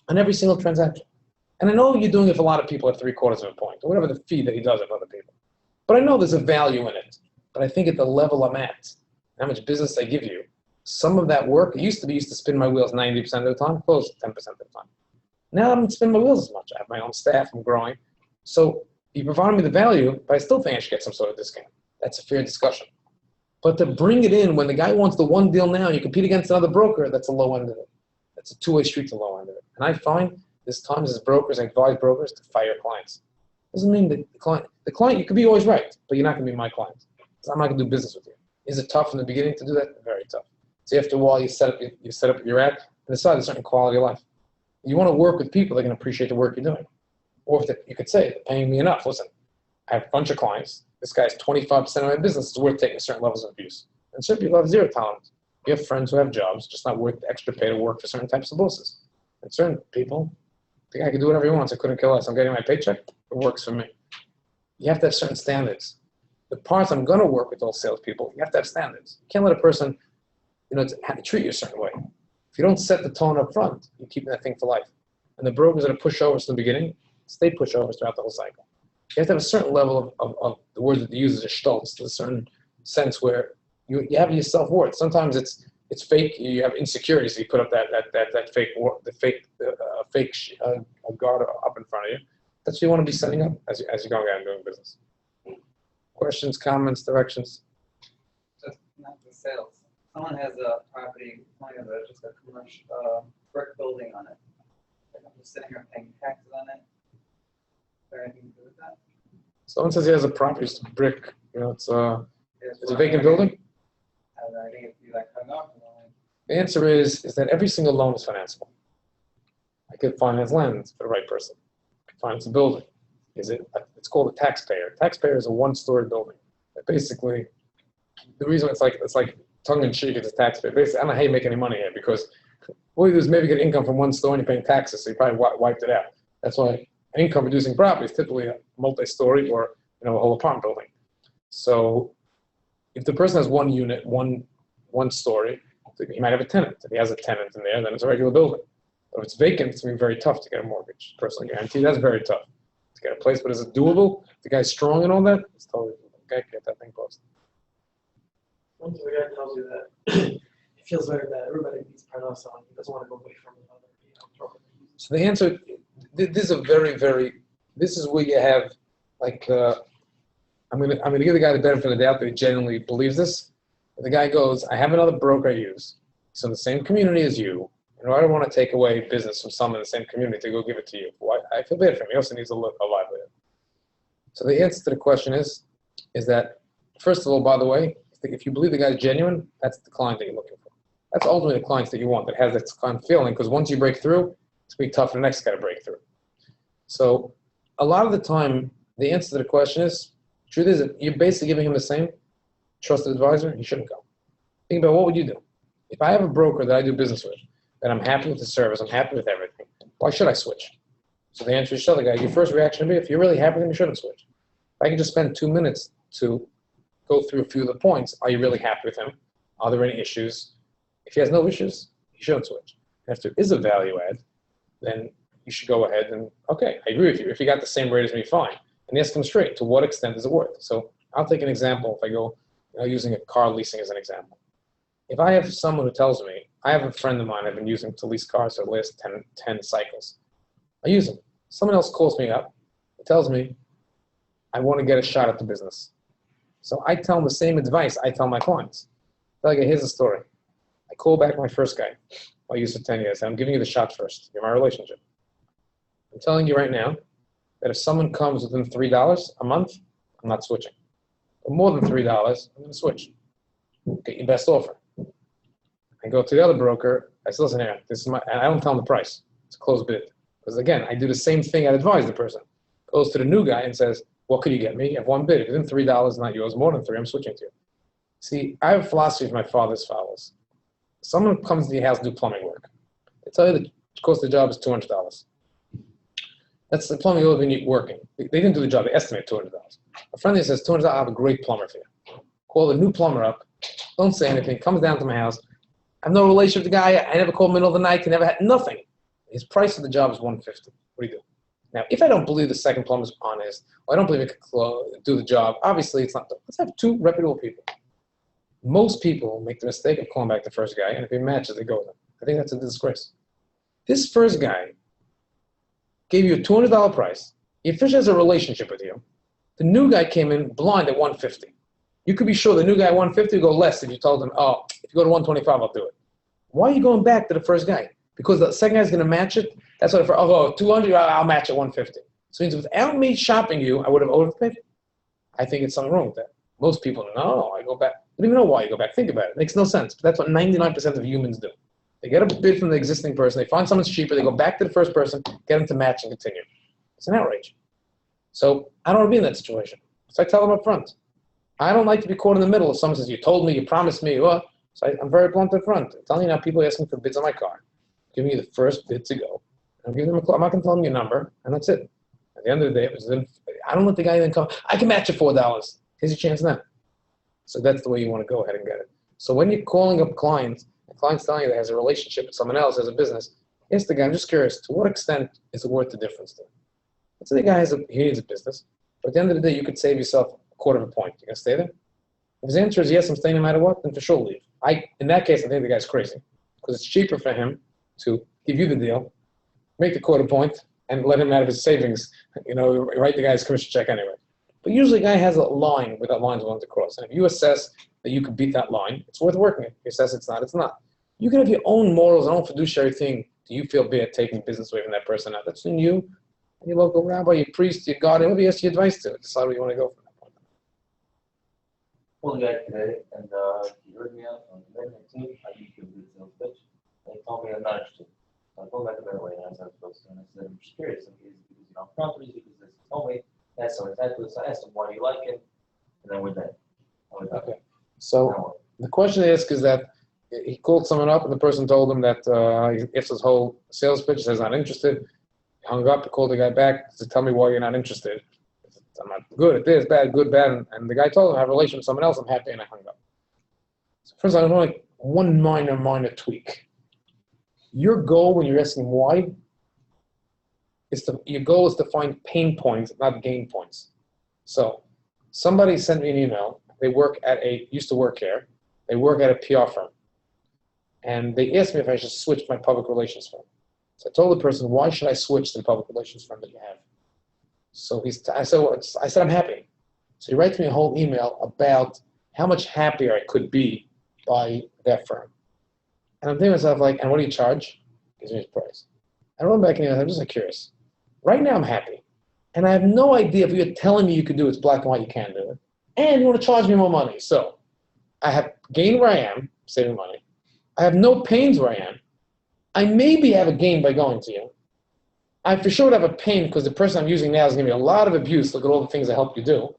on every single transaction. And I know you're doing it for a lot of people at 3/4 of a point, or whatever the fee that he does with other people. But I know there's a value in it. But I think at the level I'm at, how much business I give you, some of that work, it used to spin my wheels 90% of the time, close to 10% of the time. Now I don't spin my wheels as much. I have my own staff, I'm growing. So you provide me the value, but I still think I should get some sort of discount. That's a fair discussion. But to bring it in when the guy wants the one deal now, you compete against another broker, that's a low end of it. That's a two-way street to low end of it. And I find there's times as brokers, I advise brokers to fire clients. Doesn't mean that the client, you could be always right, but you're not going to be my client. So I'm not going to do business with you. Is it tough in the beginning to do that? Very tough. So after a while, you set up where you're at and decide a certain quality of life. You want to work with people that can appreciate the work you're doing. Or if you could say, they're paying me enough. Listen, I have a bunch of clients. This guy's 25% of my business. It's worth taking certain levels of abuse. And certain people have zero tolerance. You have friends who have jobs, just not worth the extra pay to work for certain types of bosses. And certain people think I can do whatever he wants. I couldn't care less. I'm getting my paycheck. It works for me. You have to have certain standards. The parts I'm going to work with all salespeople, you have to have standards. You can't let a person, have to treat you a certain way. If you don't set the tone up front, you're keeping that thing for life. And the brokers that are pushovers from the beginning, stay pushovers throughout the whole cycle. You have to have a certain level of the word that they use is a stolz, a certain sense where you have your self-worth. Sometimes it's fake. You have insecurities. You put up that fake guard up in front of you. That's what you want to be setting up as you're going out and doing business. Questions, comments, directions? Just not the sales. Someone has a property, just a commercial brick building on it. I'm just sitting here paying taxes on it. Is there anything to do with that? Someone says he has a property, it's a brick. It's a vacant building. I think it'd be like hung up. The answer is that every single loan is financeable. I could finance land for the right person. I could finance a building. It's called a taxpayer. Taxpayer is a one-story building. Basically, the reason it's like tongue-in-cheek is a taxpayer. Basically, I don't know how you make any money here because all you do is maybe get income from one store and you're paying taxes, so you probably wiped it out. That's why an income-producing property is typically a multi-story or a whole apartment building. So if the person has one unit, one story, he might have a tenant. If he has a tenant in there, then it's a regular building. But if it's vacant, it's going to be very tough to get a mortgage. Personally guaranteed, that's very tough to get a place. But is it doable? If the guy's strong and all that, it's totally doable. The guy can get that thing closed. Once the guy tells you that he feels very bad, everybody needs Parnas on. He doesn't want to go away from another. So the answer, this is where you have, I'm gonna give the guy the benefit of the doubt that he genuinely believes this. But the guy goes, I have another broker I use. He's in the same community as you. And I don't want to take away business from someone in the same community to go give it to you. Well, I feel bad for him. He also needs a livelihood. So the answer to the question is that, first of all, by the way, if you believe the guy's genuine, that's the client that you're looking for. That's ultimately the clients that you want, that has that kind of feeling, because once you break through, it's going to be tough for the next guy to break through. So a lot of the time, the answer to the question is, truth is that you're basically giving him the same trusted advisor, he shouldn't go. Think about what would you do? If I have a broker that I do business with, that I'm happy with the service, I'm happy with everything, why should I switch? So the answer is, tell the guy, your first reaction would be, if you're really happy with him, you shouldn't switch. If I can just spend 2 minutes to go through a few of the points, are you really happy with him? Are there any issues? If he has no issues, he shouldn't switch. And if there is a value add, then you should go ahead and, okay, I agree with you. If you got the same rate as me, fine. And ask him straight, to what extent is it worth? So I'll take an example if I go, using a car leasing as an example. If I have someone who tells me, I have a friend of mine I've been using to lease cars for the last 10 cycles. I use them. Someone else calls me up. He tells me, I want to get a shot at the business. So I tell him the same advice I tell my clients. I tell you, here's the story. I call back my first guy I used for 10 years. I'm giving you the shot first. You're my relationship. I'm telling you right now that if someone comes within $3 a month, I'm not switching. But more than $3, I'm going to switch. Get your best offer. I go to the other broker. I say, listen here, this is my, and I don't tell him the price. It's a closed bid. Because again, I do the same thing I advise the person. Goes to the new guy and says, what could you get me? You have one bid. If it's $3, not yours. More than 3, I'm switching to you. See, I have a philosophy of my father's follows. Someone comes to your house to do plumbing work. They tell you the cost of the job is $200. That's the plumbing you'll be working. They didn't do the job. They estimate $200. A friend of says, $200, I'll have a great plumber for you. Call the new plumber up. Don't say anything. Comes down to my house. I have no relationship with the guy. I never called him in the middle of the night. He never had nothing. His price of the job is $150. What do you do? Now, if I don't believe the second plumber's honest, or I don't believe it could do the job, obviously it's not. Let's have 2 reputable people. Most people make the mistake of calling back the first guy, and if he matches, they go with him. I think that's a disgrace. This first guy gave you a $200 price. He officially has a relationship with you. The new guy came in blind at $150. You could be sure the new guy at $150 would go less if you told him, oh, if you go to $125, I'll do it. Why are you going back to the first guy? Because the second guy's going to match it. That's what. Oh, $200, I'll match at $150. So it means without me shopping you, I would have overpaid. I think it's something wrong with that. Most people, no, I go back. I don't even know why you go back. Think about it. It makes no sense. But that's what 99% of humans do. They get a bid from the existing person. They find someone's cheaper. They go back to the first person, get them to match and continue. It's an outrage. So I don't want to be in that situation. So I tell them up front. I don't like to be caught in the middle. If someone says, you told me, you promised me. Well, so I'm very blunt up front. I'm telling you now, people are asking for bids on my car. Giving you the first bid to go. I'm giving them a call. I'm not going to tell them your number, and that's it. At the end of the day, it was I don't let the guy then come. I can match it $4. Here's your chance now. So that's the way you want to go ahead and get it. So when you're calling up clients, and clients telling you that has a relationship with someone else, has a business, ask the guy, I'm just curious, to what extent is it worth the difference to him? Let's say the guy he needs a business, but at the end of the day, you could save yourself a quarter of a point. You going to stay there? If his answer is yes, I'm staying no matter what, then for sure leave. In that case, I think the guy's crazy because it's cheaper for him to give you the deal, make the quarter point, and let him out of his savings, write the guy's commission check anyway. But usually a guy has a line where that line's willing to cross. And if you assess that you could beat that line, it's worth working it. If you assess it's not, it's not. You can have your own morals, your own fiduciary thing. Do you feel bad taking business away from that person? Now, that's between you and your local rabbi, your priest, your guardian, whoever you ask your advice to. Decide where you want to go from that point. Well, the guy today, and he heard me out on the 19th. I used to do the sales pitch. And he told me I'm not interested. So I told him back a better way, and I was supposed to. And I said, I'm just curious. And he's because you don't prompt me, because this told me. That's so exactly. So I asked him, why do you like him? And then we're done. Okay. So the question is that he called someone up, and the person told him that if his whole sales pitch says not interested, he hung up, he called the guy back to tell me why you're not interested. I'm not good at this, bad, good, bad. And the guy told him I have a relation with someone else, I'm happy, and I hung up. So first, I want like one minor tweak. Your goal when you're asking why your goal is to find pain points, not gain points. So somebody sent me an email. They used to work here. They work at a PR firm. And they asked me if I should switch my public relations firm. So I told the person, why should I switch to the public relations firm that you have? So I said, I'm happy. So he writes me a whole email about how much happier I could be by that firm. And I'm thinking to myself, like, and what do you charge? He gives me his price. I wrote back and I'm just like curious. Right now I'm happy. And I have no idea if you're telling me you could do it, it's black and white, you can do it. And you want to charge me more money. So I have gain where I am, saving money. I have no pains where I am. I maybe have a gain by going to you. I for sure would have a pain because the person I'm using now is giving me a lot of abuse. Look at all the things I helped you do.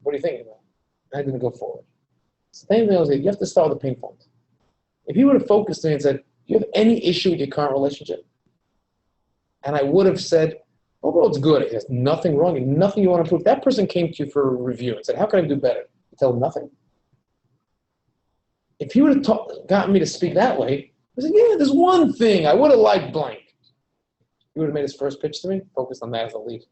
What do you think about it? I didn't go forward. Same thing I was saying, you have to start with the pain point. If he would have focused on me and said, do you have any issue with your current relationship? And I would have said, overall it's good. There's nothing wrong and nothing you want to prove. That person came to you for a review and said, how can I do better? You tell him nothing. If he would have gotten me to speak that way, I said, yeah, there's one thing. I would have liked blank. He would have made his first pitch to me, focused on that as a lead.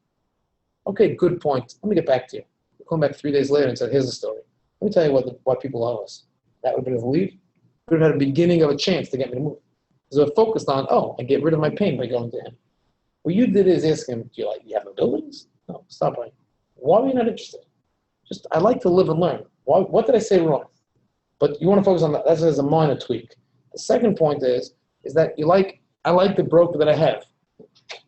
Okay, good point. Let me get back to you. He came back 3 days later and said, here's the story. Let me tell you what people owe us. That would have been his lead. Could have had a beginning of a chance to get me to move. So I focused on, I get rid of my pain by going to him. What you did is ask him, do you have no buildings? No, stop buying. Why are you not interested? Just, I like to live and learn. What did I say wrong? But you want to focus on that. That's as a minor tweak. The second point is that I like the broker that I have.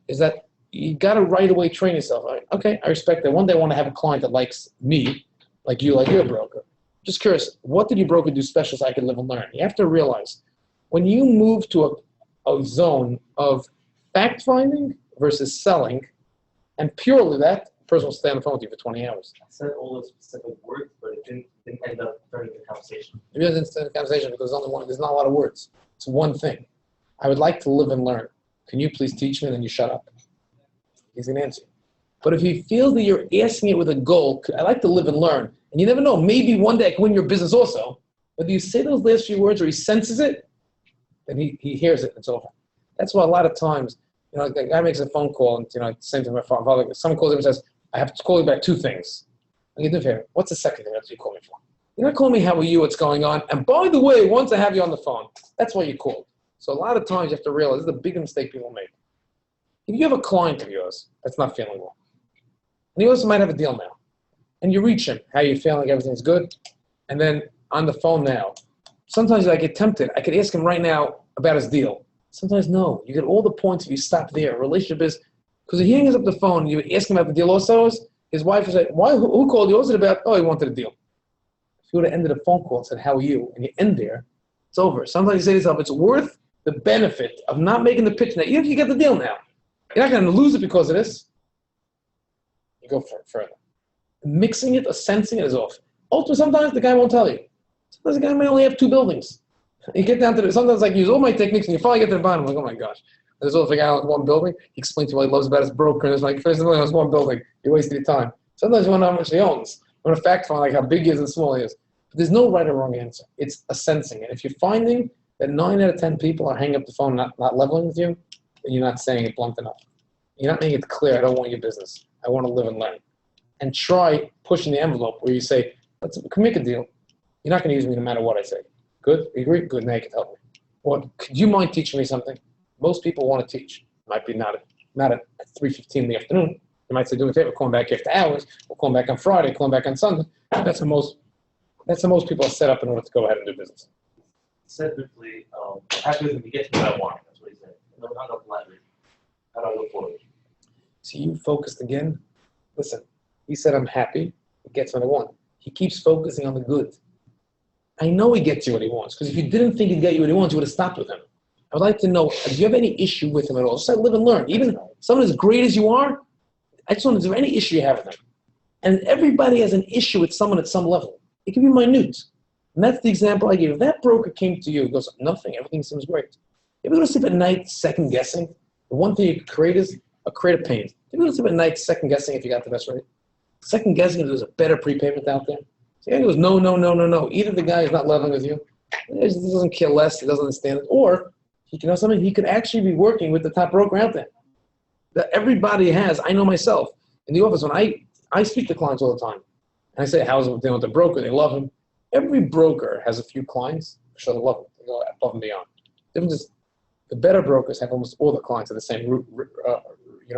Is that you got to right away train yourself. Okay, I respect that. One day I want to have a client that likes me, like you, like your broker. Just curious, what did your broker do special so I could live and learn? You have to realize, when you move to a zone of fact-finding versus selling, and purely that, the person will stay on the phone with you for 20 hours. I said all those specific words, but it didn't end up turning the conversation. It doesn't stay in the conversation because there's not a lot of words. It's one thing. I would like to live and learn. Can you please teach me? And then you shut up. He's going to answer. But if he feels that you're asking it with a goal, I like to live and learn. And you never know, maybe one day I can win your business also. Whether you say those last few words or he senses it, then he hears it and it's over. That's why a lot of times, the guy makes a phone call and, same thing with my father. Someone calls him and says, I have to call you about two things. I get the what's the second thing that you call me for? You're not calling me how are you, what's going on. And by the way, once I have you on the phone, that's why you called. So a lot of times you have to realize this is the big mistake people make. If you have a client of yours that's not feeling well, and he also might have a deal now, and you reach him, how you feeling, like everything's good, and then on the phone now, sometimes I get tempted. I could ask him right now about his deal. Sometimes no. You get all the points if you stop there. A relationship is, because if he hangs up the phone, you ask him about the deal also, his wife will say, who called you? What was it about? Oh, he wanted a deal. If you would have ended a phone call and said, how are you? And you end there, it's over. Sometimes you say to yourself, it's worth the benefit of not making the pitch now. Even if you get the deal now, you're not going to lose it because of this. You go further. Mixing it or sensing it is off. Ultimately, sometimes the guy won't tell you. Sometimes the guy may only have 2 buildings. You get down to it. Sometimes I use all my techniques and you finally get to the bottom. I'm like, oh my gosh. There's also a guy on 1 building. He explains to me what he loves about his broker. And it's like, first of all, it's 1 building. You wasted your time. Sometimes you want to know how much he owns. You want to fact find like how big he is and small he is. But there's no right or wrong answer. It's a sensing. And if you're finding that 9 out of 10 people are hanging up the phone not leveling with you, then you're not saying it blunt enough. You're not making it clear, I don't want your business. I want to live and learn. And try pushing the envelope where you say, can we make a deal? You're not going to use me no matter what I say. Good? You agree? Good. Now you can help me. Or could you mind teaching me something? Most people want to teach. Might be not at 3:15 in the afternoon. They might say, do me a favor, call me back after hours, or call me back on Friday, call me back on Sunday. That's how most people are set up in order to go ahead and do business. He said briefly, happy with him, he gets me what I want. That's what he said. No, not no flattery. How do I go forward? See, you focused again. Listen, he said, I'm happy. He gets what I want. He keeps focusing on the good. I know he gets you what he wants, because if you didn't think he'd get you what he wants, you would have stopped with him. I would like to know, do you have any issue with him at all? Just live and learn. Even someone as great as you are, I just want to know, is there any issue you have with him? And everybody has an issue with someone at some level. It can be minute. And that's the example I gave. If that broker came to you and goes, nothing, everything seems great. If you go to sleep at night second guessing, the one thing you could create is create a pain. If you go to sleep at night second guessing if you got the best rate, second guessing if there's a better prepayment out there. So he goes, no. Either the guy is not leveling with you, he doesn't care less, he doesn't understand it, or he can know something, he could actually be working with the top broker out there. That everybody has. I know myself. In the office, when I speak to clients all the time, and I say, how's it dealing with the broker? They love him. Every broker has a few clients, for sure they love him. They go above and beyond. The better brokers have almost all the clients at the same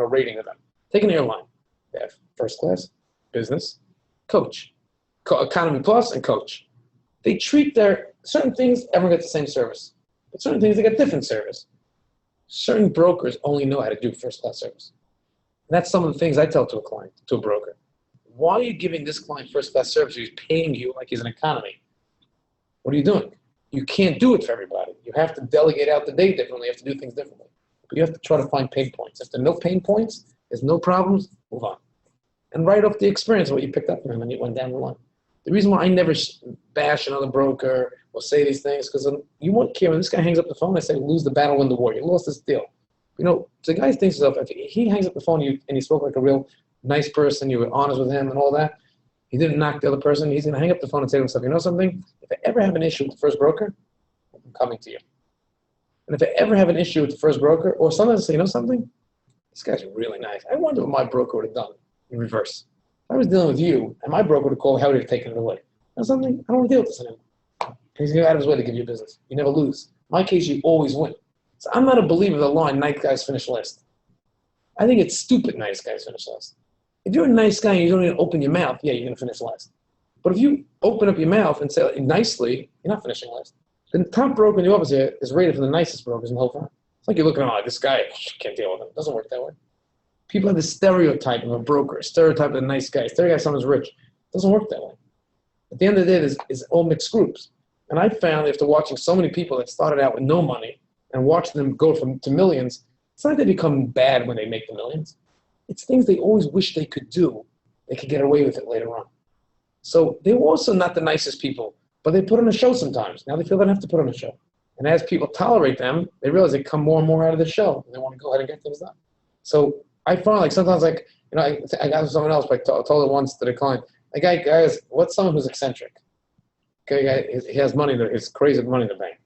rating of them. Take an airline. They have first class, business, coach, economy plus, and coach. They treat their certain things, everyone gets the same service. But certain things, they get different service. Certain brokers only know how to do first class service. And that's some of the things I tell to a client, to a broker. Why are you giving this client first class service? He's paying you like he's an economy. What are you doing? You can't do it for everybody. You have to delegate out the day differently. You have to do things differently. But you have to try to find pain points. If there are no pain points, there's no problems, move on. And write off the experience of what you picked up from him and you went down the line. The reason why I never bash another broker or say these things, because you won't care when this guy hangs up the phone, I say, lose the battle, win the war. You lost this deal. The guy thinks to himself, if he hangs up the phone and he spoke like a real nice person, you were honest with him and all that, he didn't knock the other person, he's going to hang up the phone and say to himself, you know something? If I ever have an issue with the first broker, I'm coming to you. And if I ever have an issue with the first broker, or sometimes I say, you know something? This guy's really nice. I wonder what my broker would have done in reverse. If I was dealing with you, and my broker would have called, how would he have taken it away? You know something? I don't want to deal with this anymore. He's going to go out of his way to give you business. You never lose. In my case, you always win. So I'm not a believer of the line, night guys finish last. I think it's stupid nice guys finish last. If you're a nice guy and you don't even open your mouth, yeah, you're going to finish last. But if you open up your mouth and say it nicely, you're not finishing last. The top broker in the office here is rated for the nicest brokers in the whole firm. It's like you're looking at, oh, this guy, can't deal with him. It doesn't work that way. People have this stereotype of a broker, a stereotype of a nice guy, stereotype of someone's rich. It doesn't work that way. At the end of the day, it's all mixed groups. And I found after watching so many people that started out with no money and watching them go to millions, it's not that they become bad when they make the millions. It's things they always wish they could do. They could get away with it later on. So they were also not the nicest people, but they put on a show sometimes. Now they feel they don't have to put on a show. And as people tolerate them, they realize they come more and more out of the show, and they want to go ahead and get things done. So I find like sometimes like, you know, I got someone else, but I told it once to the client, like, guys, what's someone who's eccentric? Okay, he has money, he's crazy money in the bank.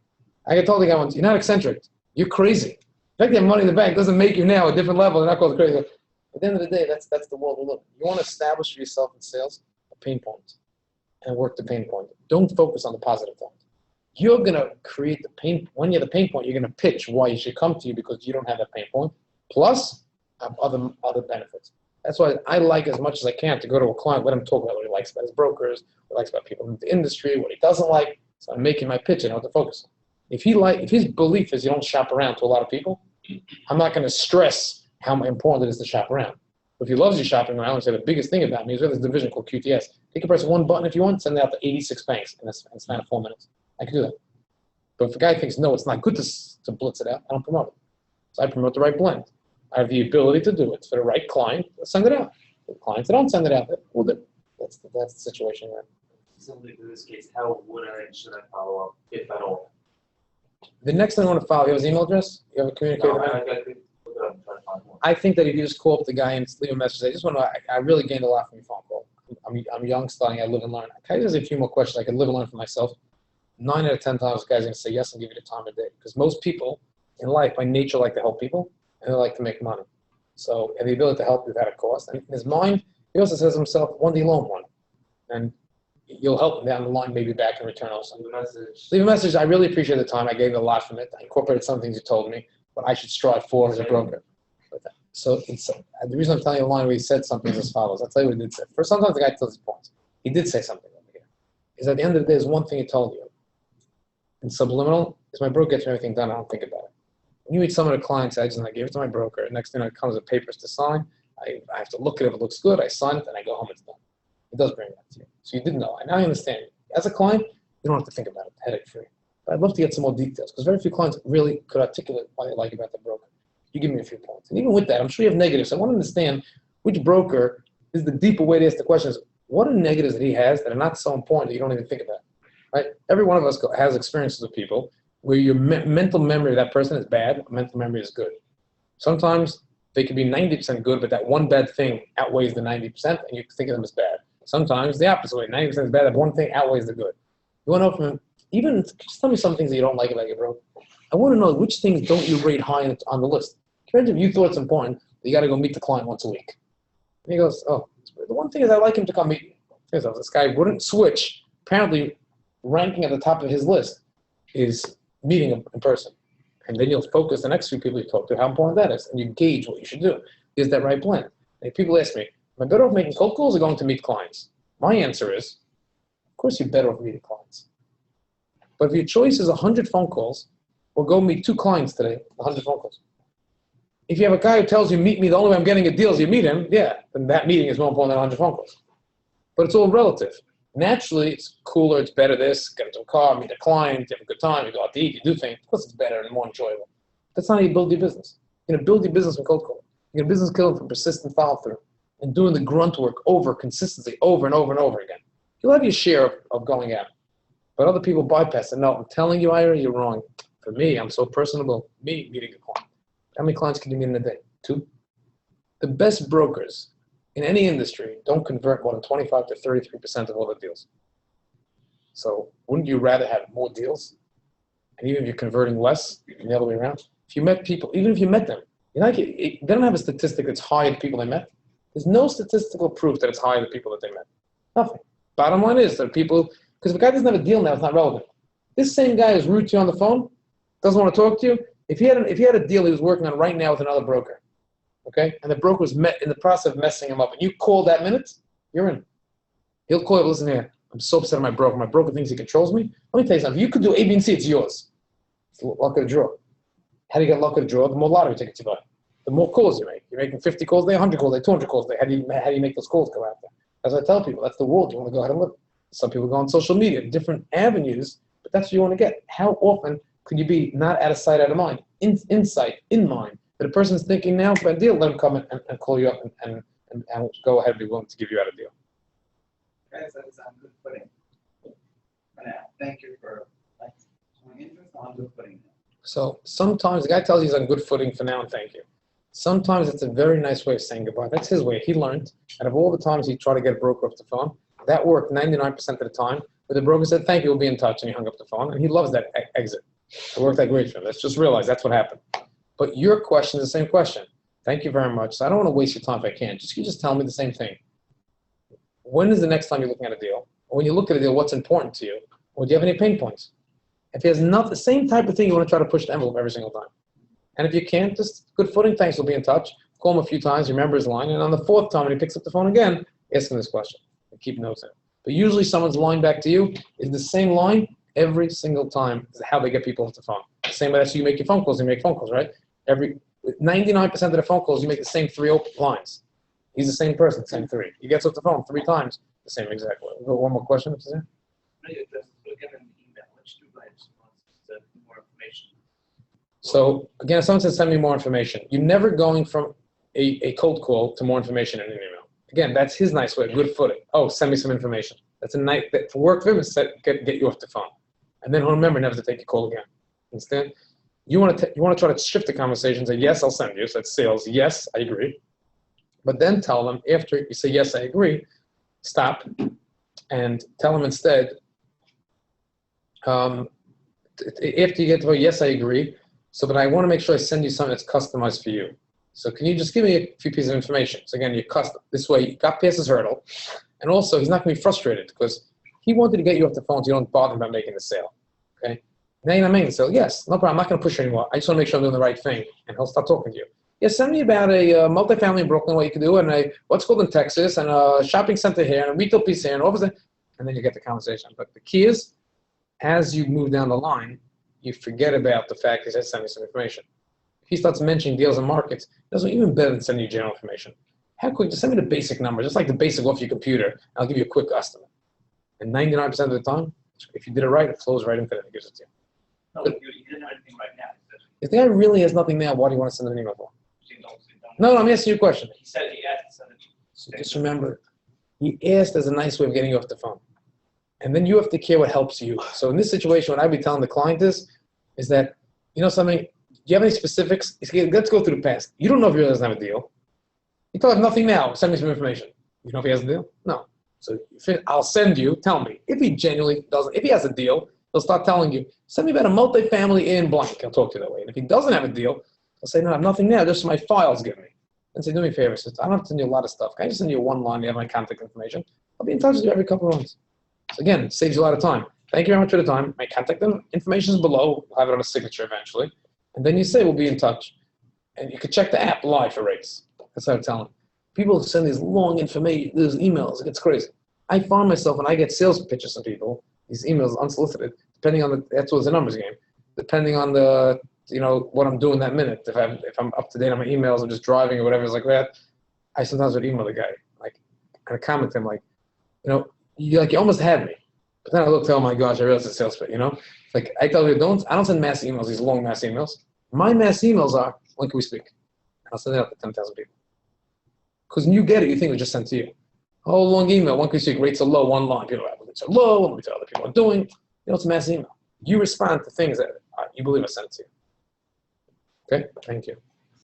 I told the guy once, you're not eccentric, you're crazy. The fact that you have money in the bank doesn't make you now a different level, they're not called crazy. At the end of the day, that's the world we live in. You want to establish for yourself in sales a pain point and work the pain point. Don't focus on the positive point. You're going to create the pain. When you have the pain point, you're going to pitch why you should come to you because you don't have that pain point. Plus, have other benefits. That's why I like as much as I can to go to a client, let him talk about what he likes about his brokers, what he likes about people in the industry, what he doesn't like. So I'm making my pitch and I know what to focus on. If his belief is you don't shop around to a lot of people, I'm not going to stress how important it is to shop around. But if he loves you shopping around, I would say the biggest thing about me is we have this division called QTS. You can press one button if you want, send it out to 86 banks in a span of 4 minutes. I can do that. But if a guy thinks, no, it's not good to blitz it out, I don't promote it. So I promote the right blend. I have the ability to do it for the right client. Send it out. The clients that don't send it out, well, that's the situation we're in. Simply in this case, how should I follow up, if at all? The next thing I want to follow, you have his email address? You have a communicator? No, I could look it up and try to find one. I think that if you just call up the guy and leave a message, I just want to, I really gained a lot from your phone call. I'm young, starting, I live and learn. Can I just ask a few more questions? I can live and learn for myself. 9 out of 10 times, the guy's going to say yes and give you the time of day. Because most people in life, by nature, like to help people, and they like to make money. So, and the ability to help without a cost. And in his mind, he also says to himself, one day loan one. And you'll help him down the line, maybe back in return also. Leave a message. I really appreciate the time. I gave a lot from it. I incorporated some things you told me, but I should strive for as a broker. So the reason I'm telling you the line where he said something is as follows. I'll tell you what he did say. First, sometimes the guy tells his points. He did say something over here. Is at the end of the day, there's one thing he told you. And subliminal is my broker gets me everything done. I don't think about it. When you meet some of the clients, I give it to my broker. Next thing it comes with papers to sign. I have to look at it. If it looks good, I sign it, and I go home. It's done. It does bring that to you. So you didn't know. And now I understand. As a client, you don't have to think about it. Headache free. But I'd love to get some more details because very few clients really could articulate why they like about the broker. You give me a few points. And even with that, I'm sure you have negatives. So I want to understand which broker is the deeper way to ask the question is, what are negatives that he has that are not so important that you don't even think about? Right? Every one of us has experiences with people where your mental memory of that person is bad, mental memory is good. Sometimes they could be 90% good, but that one bad thing outweighs the 90%, and you think of them as bad. Sometimes the opposite way, 90% is bad, that one thing outweighs the good. You want to know from him, even just tell me some things that you don't like about your broker. I want to know which things don't you rate high on the list. Imagine if you thought it's important that you got to go meet the client once a week. And he goes, oh, the one thing is I like him to come meet me. This guy wouldn't switch. Apparently, ranking at the top of his list is meeting him in person. And then you'll focus the next few people you talk to, how important that is. And you gauge what you should do. Is that right blend? And if people ask me, am I better off making cold calls or going to meet clients? My answer is, of course you're better off meeting clients. But if your choice is 100 phone calls, or go meet 2 clients today, 100 phone calls. If you have a guy who tells you, meet me, the only way I'm getting a deal is you meet him, yeah, then that meeting is more important than 100 phone calls. But it's all relative. Naturally, it's cooler, it's better this, get into a car, meet a client, have a good time, you go out to eat, you do things. Of course it's better and more enjoyable. That's not how you build your business. You're going to build your business from cold calling. You're going to business killing from persistent follow-through and doing the grunt work consistency over and over and over again. You'll have your share of going out. But other people bypass it. No, I'm telling you, Ira, you're wrong. For me, I'm so personable. Me, meeting a client. How many clients can you meet in a day? 2? The best brokers in any industry don't convert more than 25 to 33% of all the deals. So wouldn't you rather have more deals? And even if you're converting less, and the other way around, if you met people, even if you met them, they don't have a statistic that's high the people they met. There's no statistical proof that it's high the people that they met. Nothing. Bottom line is that people, because if a guy doesn't have a deal now, it's not relevant. This same guy is rude to you on the phone, doesn't want to talk to you. If he had a deal he was working on right now with another broker, okay? And the broker's in the process of messing him up, and you call that minute, you're in. He'll call you, listen here, I'm so upset at my broker. My broker thinks he controls me. Let me tell you something. If you could do A, B, and C, it's yours. It's luck of the draw. How do you get luck of the draw? The more lottery tickets you buy. The more calls you make. You're making 50 calls a day, 100 calls a day, 200 calls a day. How do you make those calls go out there? As I tell people, that's the world you want to go out and live. Some people go on social media, different avenues, but that's what you want to get. How often could you be not out of sight, out of mind? Insight, in mind. That a person's thinking now for a deal, let him come and call you up and go ahead and be willing to give you out a deal. Guys, that is on good footing. For now, thank you for showing interest on good footing. So sometimes the guy tells you he's on good footing for now and thank you. Sometimes it's a very nice way of saying goodbye. That's his way. He learned. Out of all the times he tried to get a broker off the phone, that worked 99% of the time. Where the broker said, thank you, we'll be in touch, and he hung up the phone. And he loves that exit. It worked out great for him. Let's just realize that's what happened. But your question is the same question. Thank you very much. So I don't want to waste your time if I can. You just tell me the same thing. When is the next time you're looking at a deal? Or when you look at a deal, what's important to you? Or do you have any pain points? If he has not the same type of thing, you want to try to push the envelope every single time. And if you can't, just good footing, thanks, we'll be in touch. Call him a few times, remember his line, and on the fourth time when he picks up the phone again, ask him this question and keep notes in it. But usually someone's line back to you is the same line every single time is how they get people off the phone. Same way that's how you make your phone calls, you make phone calls, right? 99% of the phone calls, you make the same 3 lines. He's the same person, same 3. He gets off the phone 3 times, the same exact way. We've got one more question, is there? More information. So again, if someone says send me more information, you're never going from a cold call to more information in an email. Again, that's his nice way, good footing. Oh, send me some information. That's a nice, to work for him is get you off the phone. And then he'll remember never to take a call again. Instead, you want to try to shift the conversation, say, yes, I'll send you. So that's sales. Yes, I agree. But then tell them, after you say, yes, I agree, stop and tell them instead, after you get to, yes, I agree. So, but I want to make sure I send you something that's customized for you. So can you just give me a few pieces of information? So again, you custom. This way, you got past his hurdle. And also, he's not going to be frustrated because he wanted to get you off the phone so you don't bother him about making the sale. Okay? Now you're not making the sale. Yes, no problem. I'm not going to push you anymore. I just want to make sure I'm doing the right thing. And he'll start talking to you. Yeah, send me about a multifamily in Brooklyn, what you can do, and what's called in Texas, and a shopping center here, and a retail piece here, and all of that. And then you get the conversation. But the key is, as you move down the line, you forget about the fact he said send me some information. If he starts mentioning deals and markets, that's even better than sending you general information. How quick? Just send me the basic numbers, just like the basic off your computer, and I'll give you a quick estimate. And 99% of the time, if you did it right, it flows right into that and gives it to you. No, but you didn't have anything right now. If the guy really has nothing now, why do you want to send him an email for? No, I'm asking you a question. He said he asked to send it. So just remember, he asked as a nice way of getting you off the phone. And then you have to care what helps you. So in this situation, what I'd be telling the client is that, you know something, do you have any specifics? Let's go through the past. You don't know if he really doesn't have a deal. You tell him nothing now, send me some information. You know if he has a deal? No. So I'll send you, tell me. If he genuinely doesn't, if he has a deal, he'll start telling you, send me about a multifamily in blank. I'll talk to you that way. And if he doesn't have a deal, I'll say, no, I have nothing now, just my files give me. And say, do me a favor, sister. I don't have to send you a lot of stuff. Can I just send you one line? You have my contact information. I'll be in touch with you every couple of months. So again, it saves you a lot of time. Thank you very much for the time. My contact information is below. I'll have it on a signature eventually. And then you say, we'll be in touch. And you can check the app live for rates. That's what I'm telling. People send these long information, these emails. It gets crazy. I find myself when I get sales pitches from people, these emails unsolicited, depending on that's what's the numbers game. Depending on the, what I'm doing that minute. If I'm up to date on my emails, I'm just driving or whatever, it's like that. I sometimes would email the guy, like, kind of comment to him, like, you almost had me. But then I look, oh my gosh, I realized it's a sales pitch, Like, I tell you, I don't send mass emails, these long mass emails. My mass emails are, when can we speak? I'll send it out to 10,000 people. Because when you get it, you think it was just sent to you. Oh, long email, when can we speak? Rates are low, one line. People are applicants are low, let me tell other people are doing. It's a mass email. You respond to things that you believe are sent to you. Okay, thank you.